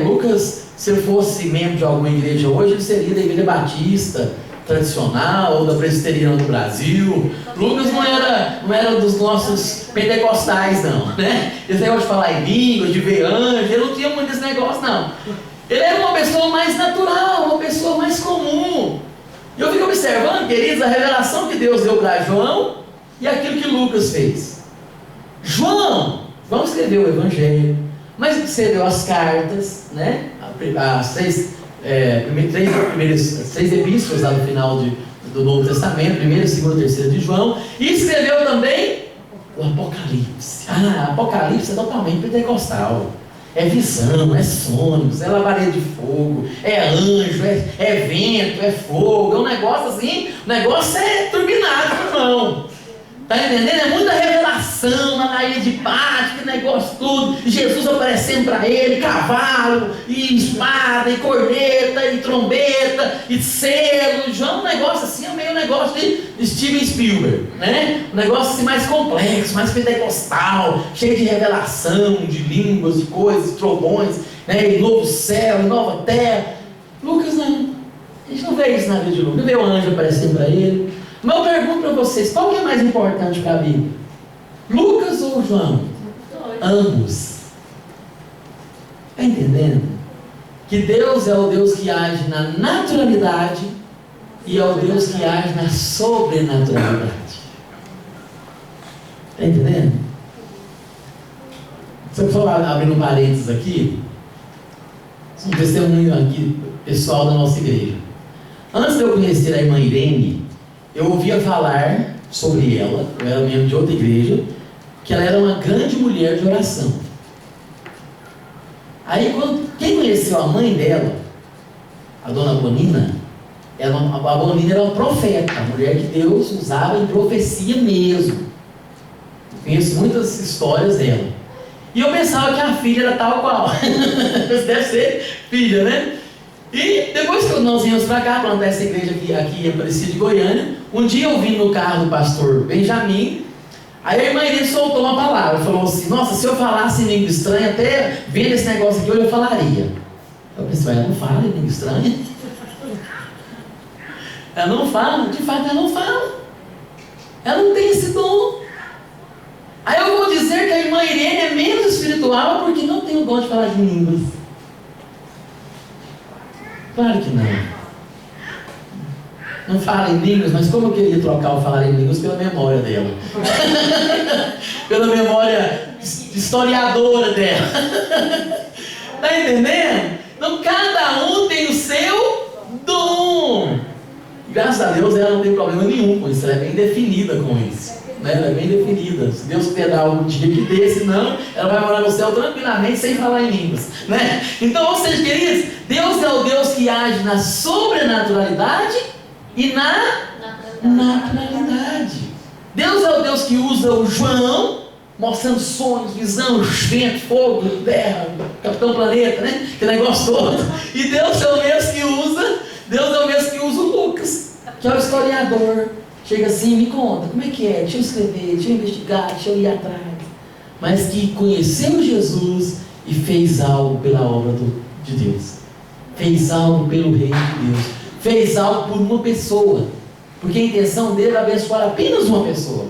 [SPEAKER 1] Lucas, se ele fosse membro de alguma igreja hoje, ele seria da igreja batista tradicional ou da presbiteriana do Brasil. Lucas não era dos nossos pentecostais, não, né? Esse negócio de falar em línguas, de ver anjos, ele não tinha muito esse negócio, não. Ele era uma pessoa mais natural, uma pessoa mais comum. E eu fico observando, queridos, a revelação que Deus deu para João e aquilo que Lucas fez. João escreveu o Evangelho, mas escreveu as cartas, né? As três epístolas lá no final do Novo Testamento, 1ª, 2ª, 3ª de João, e escreveu também o Apocalipse. Apocalipse é totalmente pentecostal. É visão, é sonhos, é labareda de fogo, é anjo, é vento, é fogo, é um negócio assim, o negócio é turbinado, irmão. Está entendendo? É muita revelação na ilha de Pátio, que negócio tudo, Jesus aparecendo para ele, cavalo, e espada, e corneta, e trombeta, e selo. João, um negócio assim, é meio negócio de Steven Spielberg, né? Um negócio assim mais complexo, mais pentecostal, cheio de revelação, de línguas, de coisas, de trovões, né? E novo céu, e nova terra. Lucas não. A gente não vê isso na vida de Lucas. Não vê o anjo aparecendo para ele. Mas eu pergunto para vocês, qual que é mais importante para a Bíblia? Lucas ou João? Ambos. Está entendendo? Que Deus é o Deus que age na naturalidade e é o Deus que age na sobrenaturalidade. Está entendendo? Se eu for abrir um parênteses aqui, um testemunho aqui, pessoal da nossa igreja. Antes de eu conhecer a irmã Irene, eu ouvia falar sobre ela, eu era membro de outra igreja, que ela era uma grande mulher de oração. Aí, quem conheceu a mãe dela, a dona Bonina, a Bonina era uma profeta, a mulher que Deus usava em profecia mesmo. Eu conheço muitas histórias dela. E eu pensava que a filha era tal qual. Deve ser filha, né? E depois que nós viemos para cá, plantar essa igreja aqui em Aparecida de Goiânia, um dia eu vim no carro do pastor Benjamin, aí a irmã Irene soltou uma palavra, falou assim: nossa, se eu falasse em língua estranha, até vendo esse negócio aqui, eu falaria. Eu pensei, ela não fala em língua estranha? Ela não fala, de fato ela não fala. Ela não tem esse dom. Aí eu vou dizer que a irmã Irene é menos espiritual porque não tem o dom de falar de línguas. Claro que não. Não fala em línguas, mas como eu queria trocar o falar em línguas pela memória dela. Pela memória historiadora dela. Está entendendo? Então cada um tem o seu dom. Graças a Deus ela não tem problema nenhum com isso, ela é bem definida com isso. Né? Ela é bem definida. Se Deus quiser dar algum dia que dê, senão ela vai morar no céu tranquilamente sem falar em línguas. Né? Então, ou seja, queridos, Deus é o Deus que age na sobrenaturalidade e na naturalidade. Deus é o Deus que usa o João, mostrando sonhos, visão, vento, fogo, terra, Capitão Planeta, né? Que negócio todo. E Deus é o mesmo que usa o Lucas, que é o historiador. Chega assim, me conta, como é que é? Deixa eu escrever, deixa eu investigar, deixa eu ir atrás. Mas que conheceu Jesus e fez algo pela obra de Deus. Fez algo pelo reino de Deus. Fez algo por uma pessoa. Porque a intenção dele era abençoar apenas uma pessoa,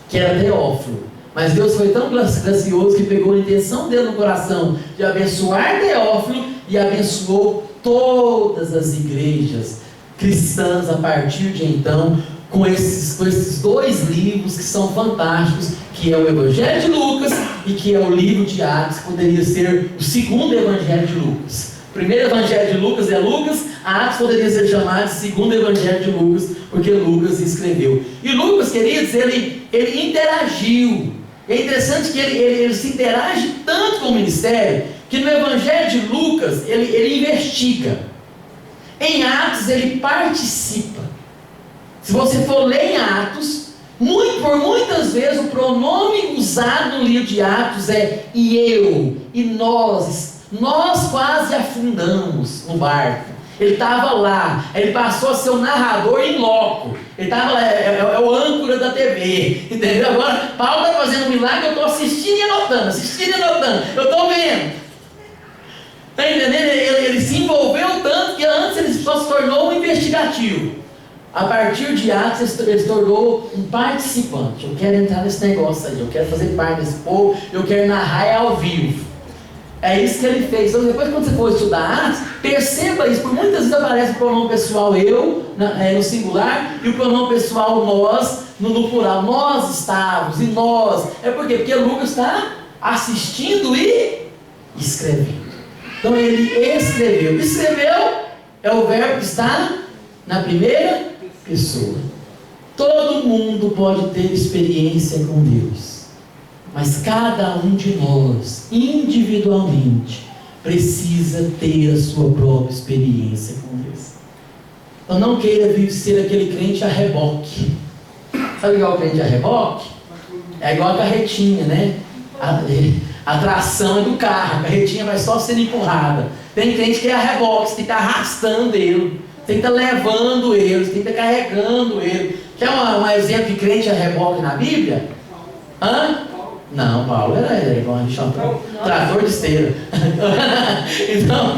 [SPEAKER 1] que era Teófilo. Mas Deus foi tão gracioso que pegou a intenção dele no coração de abençoar Teófilo e abençoou todas as igrejas cristãs a partir de então, com esses dois livros que são fantásticos, que é o Evangelho de Lucas e que é o livro de Atos, que poderia ser o segundo Evangelho de Lucas. O primeiro Evangelho de Lucas é Lucas, Atos poderia ser chamado de segundo Evangelho de Lucas, porque Lucas escreveu. E Lucas, queridos, ele interagiu. É interessante que ele se interage tanto com o ministério, que no Evangelho de Lucas ele investiga. Em Atos ele participa. Se você for ler em Atos, por muitas vezes o pronome usado no livro de Atos é e eu, e nós quase afundamos no barco. Ele estava lá, ele passou a ser o narrador em loco. Ele estava lá, é o âncora da TV, entendeu? Agora, Paulo está fazendo um milagre, eu estou assistindo e anotando, eu estou vendo. Está entendendo? Ele se envolveu tanto que antes ele só se tornou um investigativo. A partir de Atos, ele se tornou um participante. Eu quero entrar nesse negócio aí, eu quero fazer parte desse povo, eu quero narrar ao vivo. É isso que ele fez. Então depois, quando você for estudar Atos, perceba isso. Por muitas vezes aparece o pronome pessoal eu, no singular, e o pronome pessoal nós, no plural. Nós estávamos, e nós. É por quê? Porque Lucas está assistindo e escrevendo. Então ele escreveu. Escreveu é o verbo que está na primeira pessoa. Todo mundo pode ter experiência com Deus. Mas cada um de nós, individualmente, precisa ter a sua própria experiência com Deus. Então não queira ser aquele crente a reboque. Sabe igual o crente a reboque? É igual a carretinha, né? A tração é do carro, a carretinha vai só sendo empurrada. Tem crente que é a reboque, você tem que estar arrastando ele, tem que estar levando ele, tem que estar carregando ele. Quer um exemplo de crente a reboque na Bíblia? Não, Paulo era igual a gente chama trator de esteira. Então,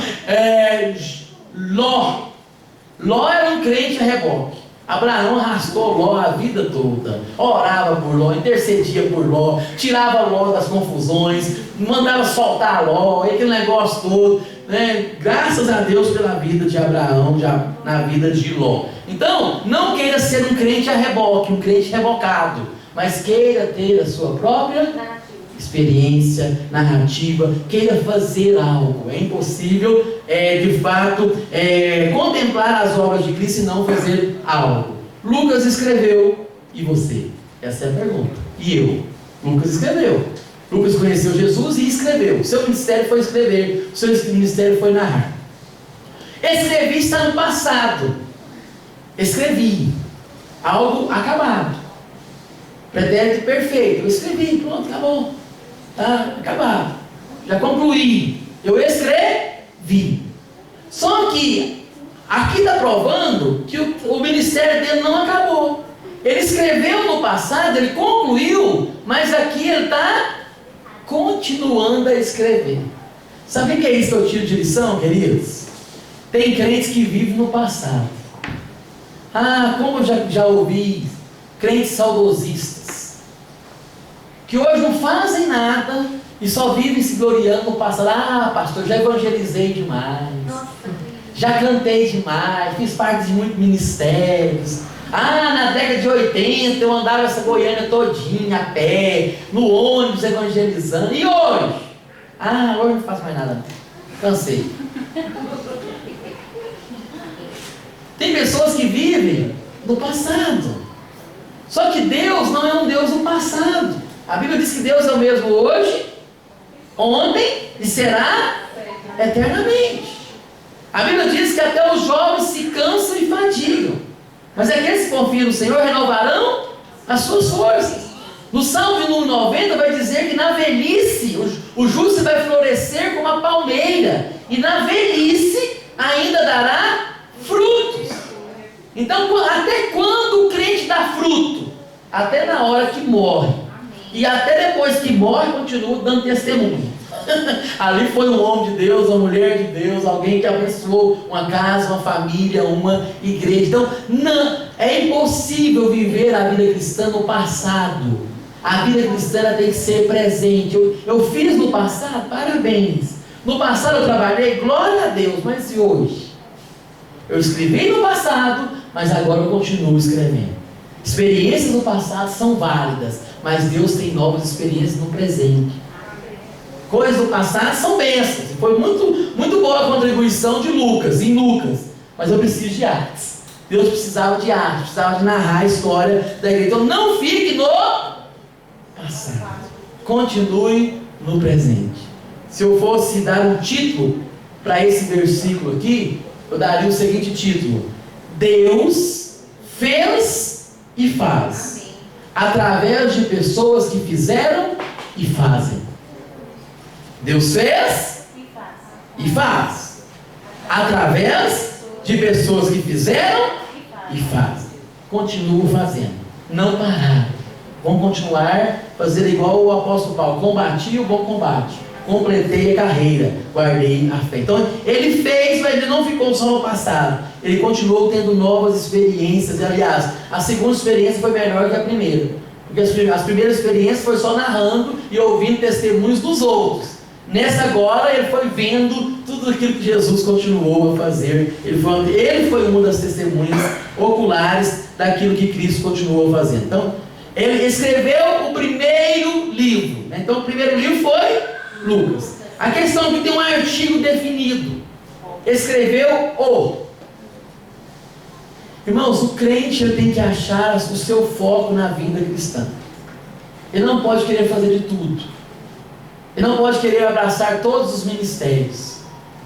[SPEAKER 1] Ló era um crente a reboque. Abraão arrastou Ló a vida toda, orava por Ló, intercedia por Ló, tirava Ló das confusões, mandava soltar Ló, aquele negócio todo, né? Graças a Deus pela vida de Abraão, na vida de Ló. Então, não queira ser um crente a reboque, um crente rebocado, mas queira ter a sua própria experiência, narrativa, queira fazer algo. É impossível, de fato, contemplar as obras de Cristo e não fazer algo. Lucas escreveu, e você? Essa é a pergunta. E eu? Lucas escreveu. Lucas conheceu Jesus e escreveu. O seu ministério foi escrever, o seu ministério foi narrar. Escrevi está no passado. Escrevi. Algo acabado. Pretérito perfeito. Eu escrevi, pronto, acabou. Está acabado. Já concluí. Eu escrevi. Só que aqui está provando que o ministério dele não acabou. Ele escreveu no passado, ele concluiu, mas aqui ele está continuando a escrever. Sabe o que é isso que eu tiro de lição, queridos? Tem crentes que vivem no passado. Como eu já ouvi crentes saudosistas, que hoje não fazem nada e só vivem se gloriando no passado. Pastor, já evangelizei demais, já cantei demais, fiz parte de muitos ministérios. Na década de 80 eu andava essa Goiânia todinha a pé, no ônibus evangelizando. E hoje? Hoje não faço mais nada, cansei. Tem pessoas que vivem no passado. Só que Deus não é um Deus do passado. A Bíblia diz que Deus é o mesmo hoje, ontem e será eternamente. A Bíblia diz que até os jovens se cansam e fadigam, mas aqueles que confiam no Senhor renovarão as suas forças. No Salmo número 90 vai dizer que na velhice o justo vai florescer como a palmeira, e na velhice ainda dará frutos. Então, até quando o crente dá fruto? Até na hora que morre. E até depois que morre, continua dando testemunho. Ali foi um homem de Deus, uma mulher de Deus, alguém que abençoou uma casa, uma família, uma igreja. Então, não, é impossível viver a vida cristã no passado. A vida cristã tem que ser presente. Eu fiz no passado, parabéns. No passado eu trabalhei, glória a Deus, mas e hoje? Eu escrevi no passado, mas agora eu continuo escrevendo. Experiências do passado são válidas, mas Deus tem novas experiências no presente. Coisas do passado são bênçãos. Foi muito boa a contribuição de Lucas, em Lucas. Mas eu preciso de artes. Deus precisava de arte, precisava de narrar a história da igreja. Então não fique no passado. Continue no presente. Se eu fosse dar um título para esse versículo aqui, eu daria o seguinte título: Deus fez e faz, através de pessoas que fizeram e fazem. Deus fez e faz, através de pessoas que fizeram e fazem. Continuo fazendo, não parar. Vamos continuar fazendo igual o apóstolo Paulo: combati o bom combate, completei a carreira, guardei a fé. Então ele fez, mas ele não ficou só no passado, ele continuou tendo novas experiências. E aliás, a segunda experiência foi melhor que a primeira, porque as primeiras experiências foi só narrando e ouvindo testemunhos dos outros. Nessa agora ele foi vendo tudo aquilo que Jesus continuou a fazer. Ele foi uma das testemunhas oculares daquilo que Cristo continuou fazendo. Então ele escreveu o primeiro livro, né? Então o primeiro livro foi Lucas. A questão é que tem um artigo definido: escreveu o. Irmãos, o crente ele tem que achar o seu foco na vida cristã. Ele não pode querer fazer de tudo. Ele não pode querer abraçar todos os ministérios.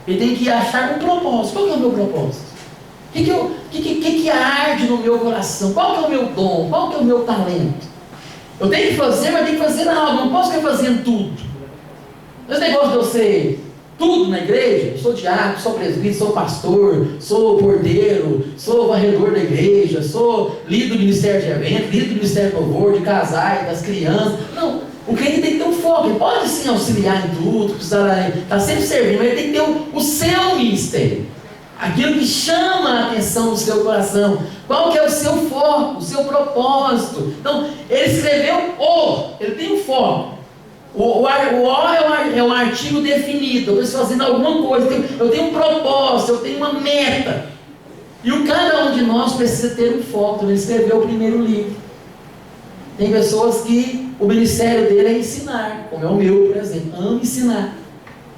[SPEAKER 1] Ele tem que achar um propósito. Qual que é o meu propósito? O que arde no meu coração? Qual que é o meu dom? Qual que é o meu talento? Eu tenho que fazer, mas tenho que fazer algo. Não posso ficar fazendo tudo. Esse negócio de eu ser tudo na igreja: eu sou diácono, sou presbítero, sou pastor, sou porteiro, sou varredor da igreja, sou líder do ministério de eventos, líder do ministério de louvor, de casais, das crianças. Não. O crente tem que ter um foco. Ele pode sim auxiliar em tudo, está sempre servindo, mas ele tem que ter o seu ministério, aquilo que chama a atenção do seu coração. Qual que é o seu foco, o seu propósito? Então ele escreveu ele tem um foco. O é um artigo definido. Eu estou fazendo alguma coisa, eu tenho um propósito, eu tenho uma meta. E cada um de nós precisa ter um foco. Ele escreveu o primeiro livro. Tem pessoas que o ministério dele é ensinar, como é o meu, por exemplo. Amo ensinar.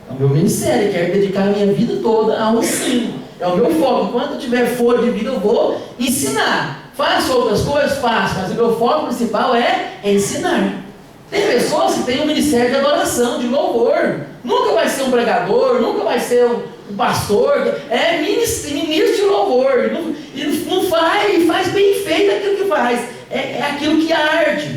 [SPEAKER 1] É o meu ministério. Quero dedicar a minha vida toda ao ensino. É o meu foco. Enquanto eu tiver fôlego de vida, eu vou ensinar. Faço outras coisas? Faço. Mas o meu foco principal é ensinar. Tem pessoas que têm um ministério de adoração, de louvor. Nunca vai ser um pregador, nunca vai ser um pastor. É ministro de louvor. E não faz bem feito aquilo que faz. É aquilo que arde.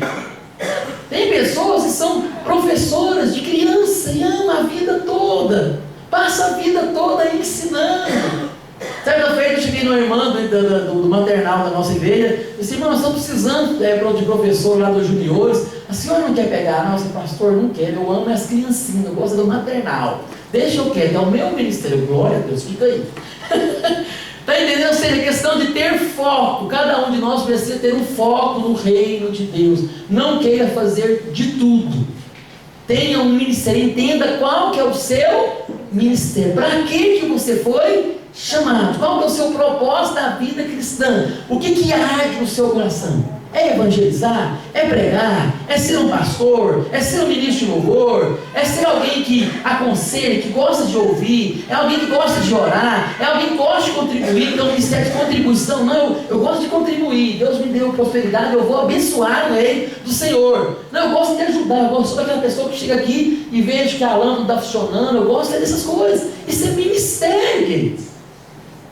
[SPEAKER 1] Tem pessoas que são professoras de criança e amam a vida toda, passa a vida toda ensinando. Certa feita eu cheguei numa irmã do maternal da nossa igreja e disse: irmã, nós estamos precisando de professor lá dos juniores. A senhora não quer pegar? Não, assim, pastor, não quero. Eu amo as criancinhas, eu gosto do maternal. Deixa eu quieto, é o meu ministério. Glória a Deus, fica aí. Está entendendo? Ou seja, a questão de ter foco. Cada um de nós precisa ter um foco no reino de Deus. Não queira fazer de tudo. Tenha um ministério. Entenda qual que é o seu ministério. Para que você foi chamado? Qual que é o seu propósito da vida cristã? O que arde no seu coração? É evangelizar? É pregar? É ser um pastor? É ser um ministro de louvor? É ser alguém que aconselha, que gosta de ouvir? É alguém que gosta de orar? É alguém que gosta de contribuir? Então, ministério de contribuição. Não, eu gosto de contribuir. Deus me deu prosperidade, eu vou abençoar o reino do Senhor. Não, eu gosto de ajudar. Eu gosto daquela pessoa que chega aqui e vejo que a lâmpada está funcionando. Eu gosto dessas coisas. Isso é ministério, queridos.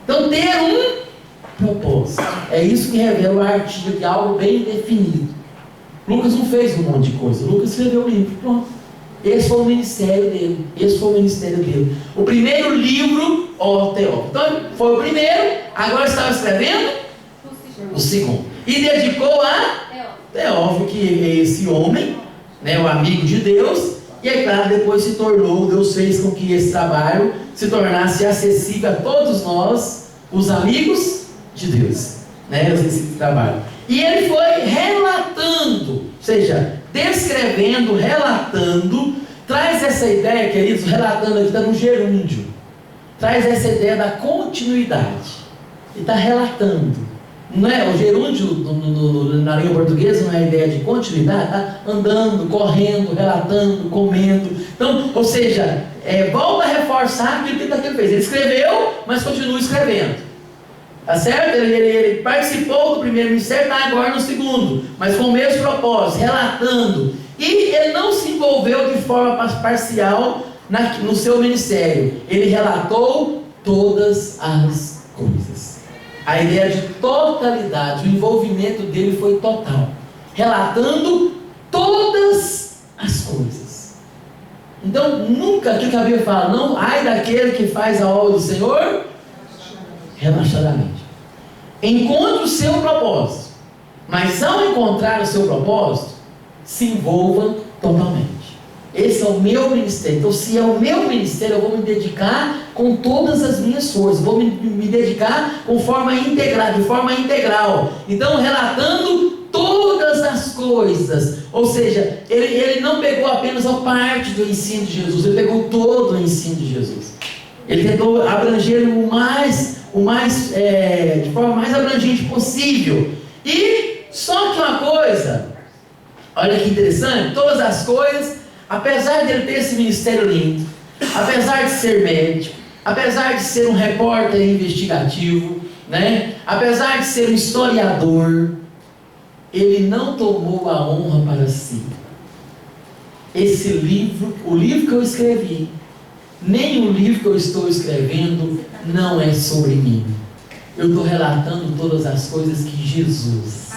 [SPEAKER 1] Então, ter um propósito. É isso que revela o artigo de algo bem definido. Lucas não fez um monte de coisa. Lucas escreveu o livro. Pronto. Esse foi o ministério dele. O primeiro livro, Teófilo. Então, foi o primeiro. Agora estava escrevendo o segundo. E dedicou a Teófilo, que é esse homem, né, o amigo de Deus. E é claro, depois se tornou, Deus fez com que esse trabalho se tornasse acessível a todos nós, os amigos de Deus, né? Esse trabalho. E ele foi relatando, ou seja, descrevendo, relatando, traz essa ideia, queridos, relatando aqui, está no gerúndio, traz essa ideia da continuidade. Ele está relatando. Não é, o gerúndio na língua portuguesa não é a ideia de continuidade, está andando, correndo, relatando, comendo. Então, ou seja, volta a reforçar aquilo que ele fez. Ele escreveu, mas continua escrevendo. Tá certo? Ele participou do primeiro ministério, está agora no segundo, mas com o mesmo propósito, relatando. E ele não se envolveu de forma parcial no seu ministério. Ele relatou todas as coisas. A ideia de totalidade, o envolvimento dele foi total, relatando todas as coisas. Então, nunca, aquilo que a Bíblia fala, não, ai daquele que faz a obra do Senhor relaxadamente. Encontre o seu propósito, mas ao encontrar o seu propósito, se envolva totalmente. Esse é o meu ministério. Então, se é o meu ministério, eu vou me dedicar com todas as minhas forças, vou me dedicar de forma integral. Então, relatando todas as coisas. Ou seja, ele não pegou apenas a parte do ensino de Jesus, ele pegou todo o ensino de Jesus. Ele tentou abranger de forma mais abrangente possível. E só que uma coisa, olha que interessante, todas as coisas, apesar de ele ter esse ministério lindo, apesar de ser médico, apesar de ser um repórter investigativo, né? Apesar de ser um historiador, ele não tomou a honra para si. Esse livro, o livro que eu escrevi, nem o livro que eu estou escrevendo, não é sobre mim. Eu estou relatando todas as coisas que Jesus.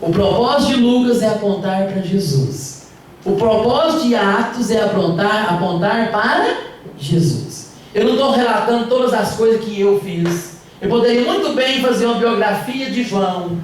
[SPEAKER 1] O propósito de Lucas é apontar para Jesus. O propósito de Atos é apontar para Jesus. Eu não estou relatando todas as coisas que eu fiz. Eu poderia muito bem fazer uma biografia de João,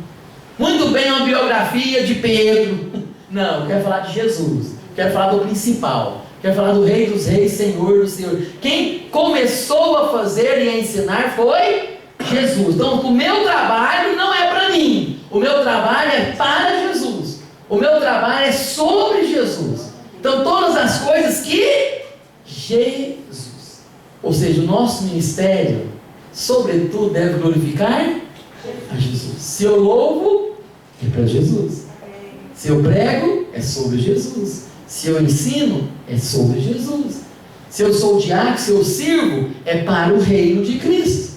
[SPEAKER 1] muito bem uma biografia de Pedro. Não, eu quero falar de Jesus. Quero falar do principal. Quero falar do Rei dos Reis, Senhor dos Senhores. Quem começou a fazer e a ensinar foi Jesus. Então, o meu trabalho não é para mim. O meu trabalho é para Jesus. O meu trabalho é sobre Jesus. Então, todas as coisas que Jesus. Ou seja, o nosso ministério, sobretudo, deve glorificar a Jesus. Se eu louvo, é para Jesus. Se eu prego, é sobre Jesus. Se eu ensino, é sobre Jesus. Se eu sou diácono, se eu sirvo, é para o reino de Cristo.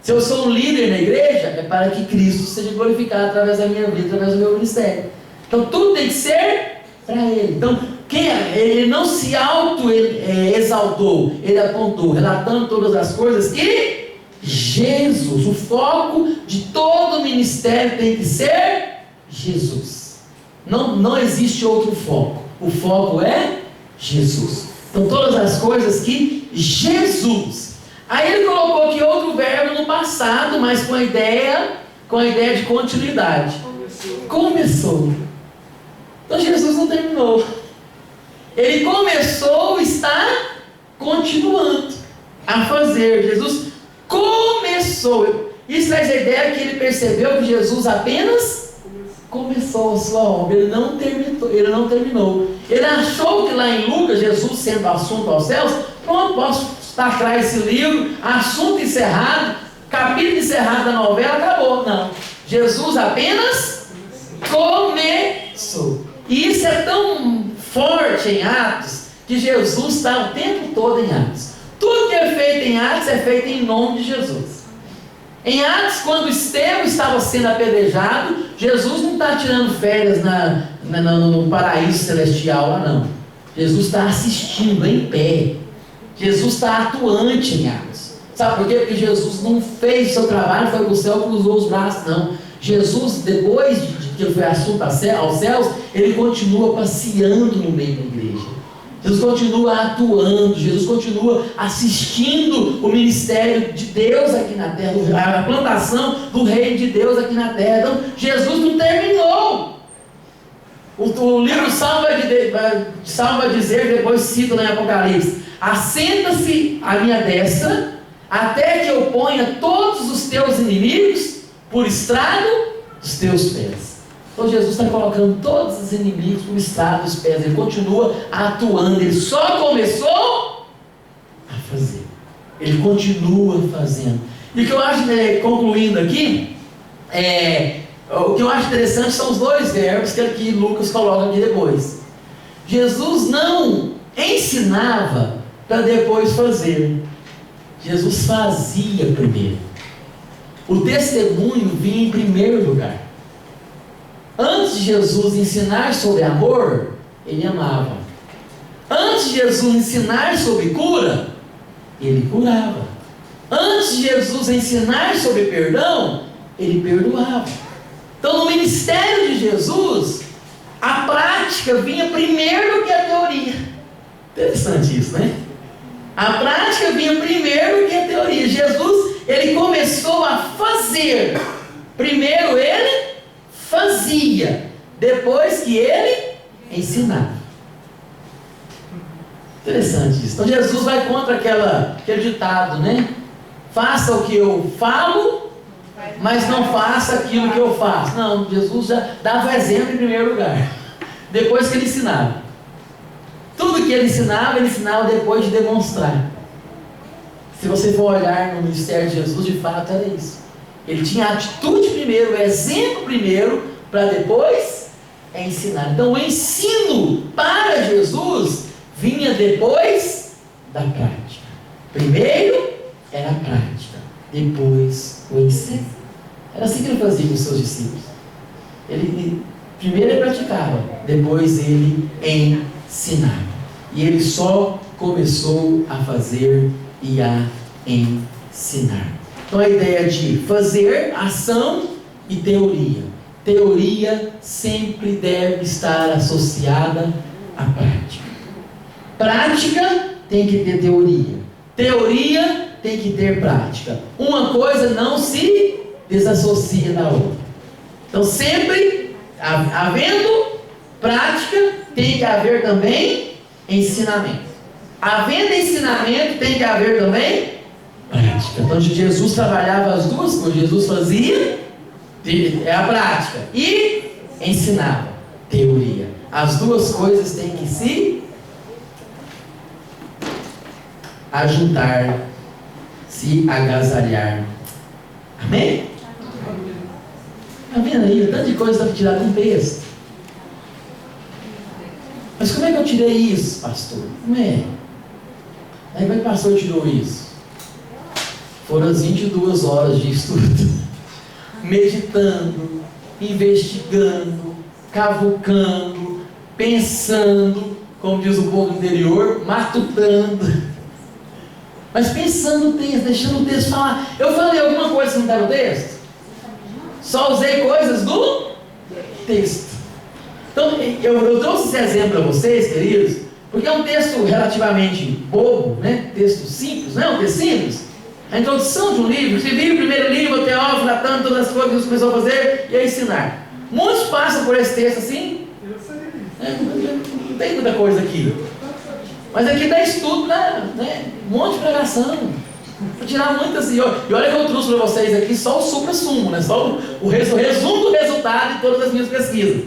[SPEAKER 1] Se eu sou um líder na igreja, é para que Cristo seja glorificado através da minha vida, através do meu ministério. Então tudo tem que ser para Ele. Então ele não se auto-exaltou, ele apontou, relatando todas as coisas que Jesus, o foco de todo o ministério tem que ser Jesus. Não existe outro foco. O foco é Jesus. Então todas as coisas que Jesus. Aí ele colocou aqui outro verbo no passado, mas com a ideia de continuidade. Começou. Então Jesus não terminou. Ele começou, está continuando a fazer. Jesus começou. Isso traz a ideia que ele percebeu que Jesus apenas começou a sua obra, ele não terminou. Ele achou que lá em Lucas, Jesus sendo assunto aos céus, pronto, posso tacar esse livro, assunto encerrado, capítulo encerrado da novela, acabou. Não, Jesus apenas começou. E isso é tão forte em Atos, que Jesus está o tempo todo em Atos. Tudo que é feito em Atos é feito em nome de Jesus. Em Atos, quando Estevão estava sendo apedrejado, Jesus não está tirando férias no paraíso celestial lá, não. Jesus está assistindo em pé. Jesus está atuante em Atos. Sabe por quê? Porque Jesus não fez o seu trabalho, foi para o céu, cruzou os braços, não. Jesus, depois de que ele foi assunto aos céus, ele continua passeando no meio da igreja. Jesus continua atuando, Jesus continua assistindo o ministério de Deus aqui na terra, a plantação do reino de Deus aqui na terra. Então, Jesus não terminou. O livro Salmo vai dizer, depois cita lá em Apocalipse: assenta-se à minha destra, até que eu ponha todos os teus inimigos por estrado dos teus pés. Então Jesus está colocando todos os inimigos por estrado dos pés. Ele continua atuando. Ele só começou a fazer. Ele continua fazendo. E o que eu acho, concluindo aqui, o que eu acho interessante são os dois verbos que aqui Lucas coloca aqui depois. Jesus não ensinava para depois fazer. Jesus fazia primeiro. O testemunho vinha em primeiro lugar. Antes de Jesus ensinar sobre amor, ele amava. Antes de Jesus ensinar sobre cura, ele curava. Antes de Jesus ensinar sobre perdão, ele perdoava. Então, no ministério de Jesus, a prática vinha primeiro que a teoria. Interessante isso, né? A prática vinha primeiro que a teoria. Jesus, ele começou a fazer. Primeiro ele fazia, depois que ele ensinava. Interessante isso. Então Jesus vai contra aquele ditado, né? Faça o que eu falo, mas não faça aquilo que eu faço. Não, Jesus já dava exemplo em primeiro lugar, depois que ele ensinava. Tudo que ele ensinava depois de demonstrar. Se você for olhar no ministério de Jesus, de fato era isso. Ele tinha a atitude primeiro, o exemplo primeiro, para depois ensinar. Então o ensino para Jesus vinha depois da prática. Primeiro era a prática, depois o ensino. Era assim que ele fazia com os seus discípulos. Primeiro ele praticava, depois ele ensinava. E ele só começou a fazer e a ensinar. Então a ideia de fazer, ação e teoria. Teoria sempre deve estar associada à prática. Prática tem que ter teoria. Teoria tem que ter prática. Uma coisa não se desassocia da outra. Então sempre, havendo prática, tem que haver também ensinamento. Havendo ensinamento, tem que haver também prática. Então Jesus trabalhava as duas coisas. Jesus fazia a prática e ensinava teoria. As duas coisas têm que se ajuntar, se agasalhar. Amém? Está vendo aí? Tanto de coisa para tirar de um texto. Mas como é que eu tirei isso, pastor? Como é? Aí como é que o pastor tirou isso? Foram as 22 horas de estudo, meditando, investigando, cavucando, pensando, como diz o povo do interior, matutando. Mas pensando no texto, deixando o texto falar. Eu falei alguma coisa que não está no texto? Só usei coisas do texto. Então, eu trouxe esse exemplo para vocês, queridos, porque é um texto relativamente bobo, né? Texto simples, não é um texto simples? A introdução de um livro, você viu o primeiro livro, o Teófilo, relatando todas as coisas que Jesus começou a fazer e a ensinar. Muitos passam por esse texto assim, não tem muita coisa aqui. Mas aqui dá estudo, né? Um monte de pregação. Vou tirar muitas. E olha que eu trouxe para vocês aqui só o supra-sumo, né? Só o resumo do resultado de todas as minhas pesquisas.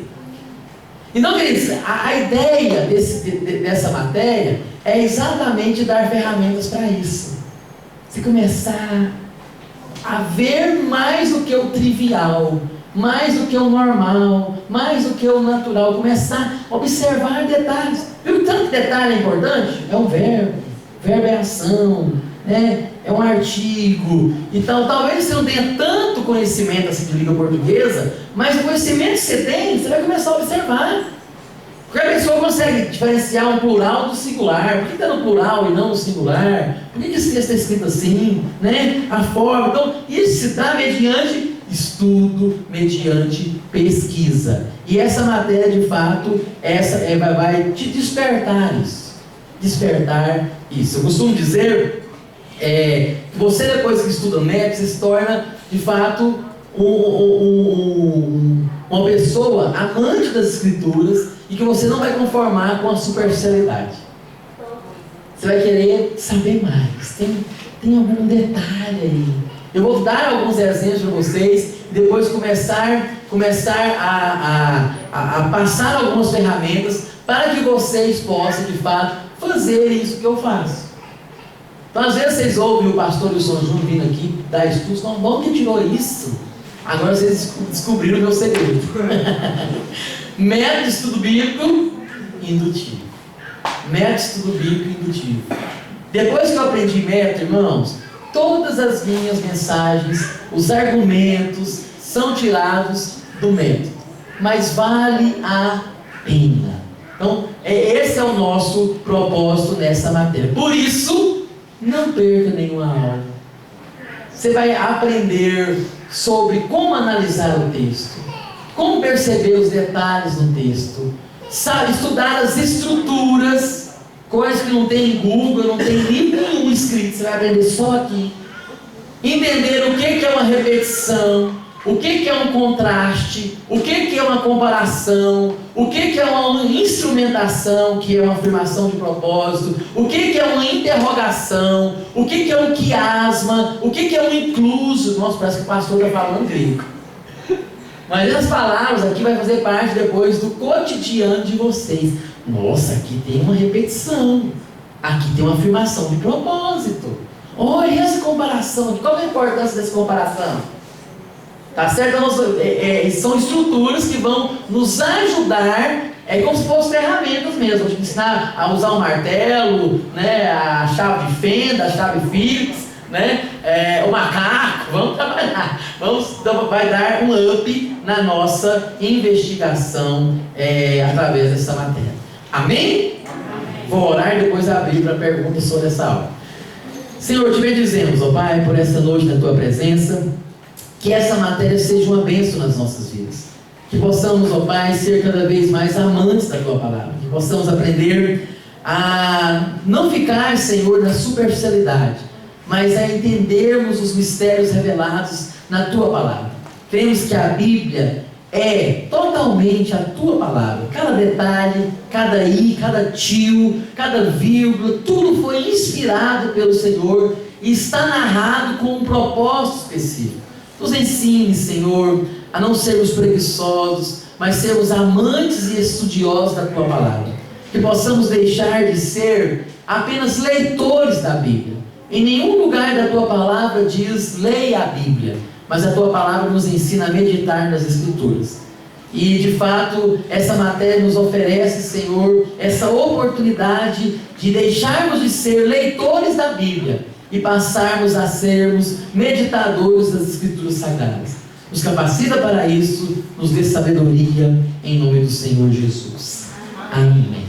[SPEAKER 1] Então, queridos, a ideia dessa matéria é exatamente dar ferramentas para isso. Você começar a ver mais do que o trivial, mais do que o normal, mais do que o natural. Começar a observar detalhes. Viu tanto que detalhe é importante? É um verbo é ação, né? É um artigo. Então, talvez você não tenha tanto conhecimento assim de língua portuguesa, mas o conhecimento que você tem, você vai começar a observar. Porque a pessoa consegue diferenciar um plural do singular. Por que está no plural e não no singular? Por que esse texto está escrito assim? Né? A forma. Então, isso se dá mediante estudo, mediante pesquisa. E essa matéria, de fato, vai te despertar isso. Despertar isso. Eu costumo dizer que você, depois que estuda método, você se torna, de fato, uma pessoa amante das escrituras e que você não vai conformar com a superficialidade. Você vai querer saber mais. Tem algum detalhe aí. Eu vou dar alguns exemplos para vocês e depois começar a passar algumas ferramentas para que vocês possam, de fato, fazer isso que eu faço. Então, às vezes, vocês ouvem o pastor Wilson Júnior vindo aqui dar estudos, não, bom que tirou isso. Agora vocês descobriram o meu segredo. Método de estudo bíblico indutivo. Método de estudo bíblico indutivo. Depois que eu aprendi método, irmãos, todas as minhas mensagens, os argumentos são tirados do método. Mas vale a pena. Então, esse é o nosso propósito nessa matéria. Por isso, não perca nenhuma aula. Você vai aprender sobre como analisar o texto, como perceber os detalhes no texto, sabe, estudar as estruturas, coisas que não tem em Google, não tem livro nenhum escrito, você vai aprender só aqui. Entender o que é uma repetição, o que é um contraste, o que é uma comparação, o que é uma instrumentação, que é uma afirmação de propósito, o que é uma interrogação, o que é um quiasma, o que é um incluso. Nossa, parece que o pastor está falando grego. Mas essas palavras aqui vai fazer parte depois do cotidiano de vocês. Nossa, aqui tem uma repetição, aqui tem uma afirmação de propósito. Olha essa comparação, qual é a importância dessa comparação? Tá certo? São estruturas que vão nos ajudar, como se fossem ferramentas mesmo. Vou te ensinar a usar o martelo, né, a chave de fenda, a chave Phillips, né, o macaco. Vamos trabalhar. Então vai dar um up na nossa investigação através dessa matéria. Amém? Vou orar e depois abrir para perguntas sobre essa aula. Senhor, te bendizemos, ó Pai, por essa noite na Tua presença. Que essa matéria seja uma bênção nas nossas vidas. Que possamos, ó Pai, ser cada vez mais amantes da Tua palavra. Que possamos aprender a não ficar, Senhor, na superficialidade, mas a entendermos os mistérios revelados na Tua palavra. Cremos que a Bíblia é totalmente a Tua palavra. Cada detalhe, cada i, cada tio, cada vírgula, tudo foi inspirado pelo Senhor e está narrado com um propósito específico. Nos ensine, Senhor, a não sermos preguiçosos, mas sermos amantes e estudiosos da Tua palavra. Que possamos deixar de ser apenas leitores da Bíblia. Em nenhum lugar da Tua palavra diz, leia a Bíblia, mas a Tua palavra nos ensina a meditar nas Escrituras. E, de fato, essa matéria nos oferece, Senhor, essa oportunidade de deixarmos de ser leitores da Bíblia e passarmos a sermos meditadores das Escrituras Sagradas. Nos capacita para isso, nos dê sabedoria, em nome do Senhor Jesus. Amém.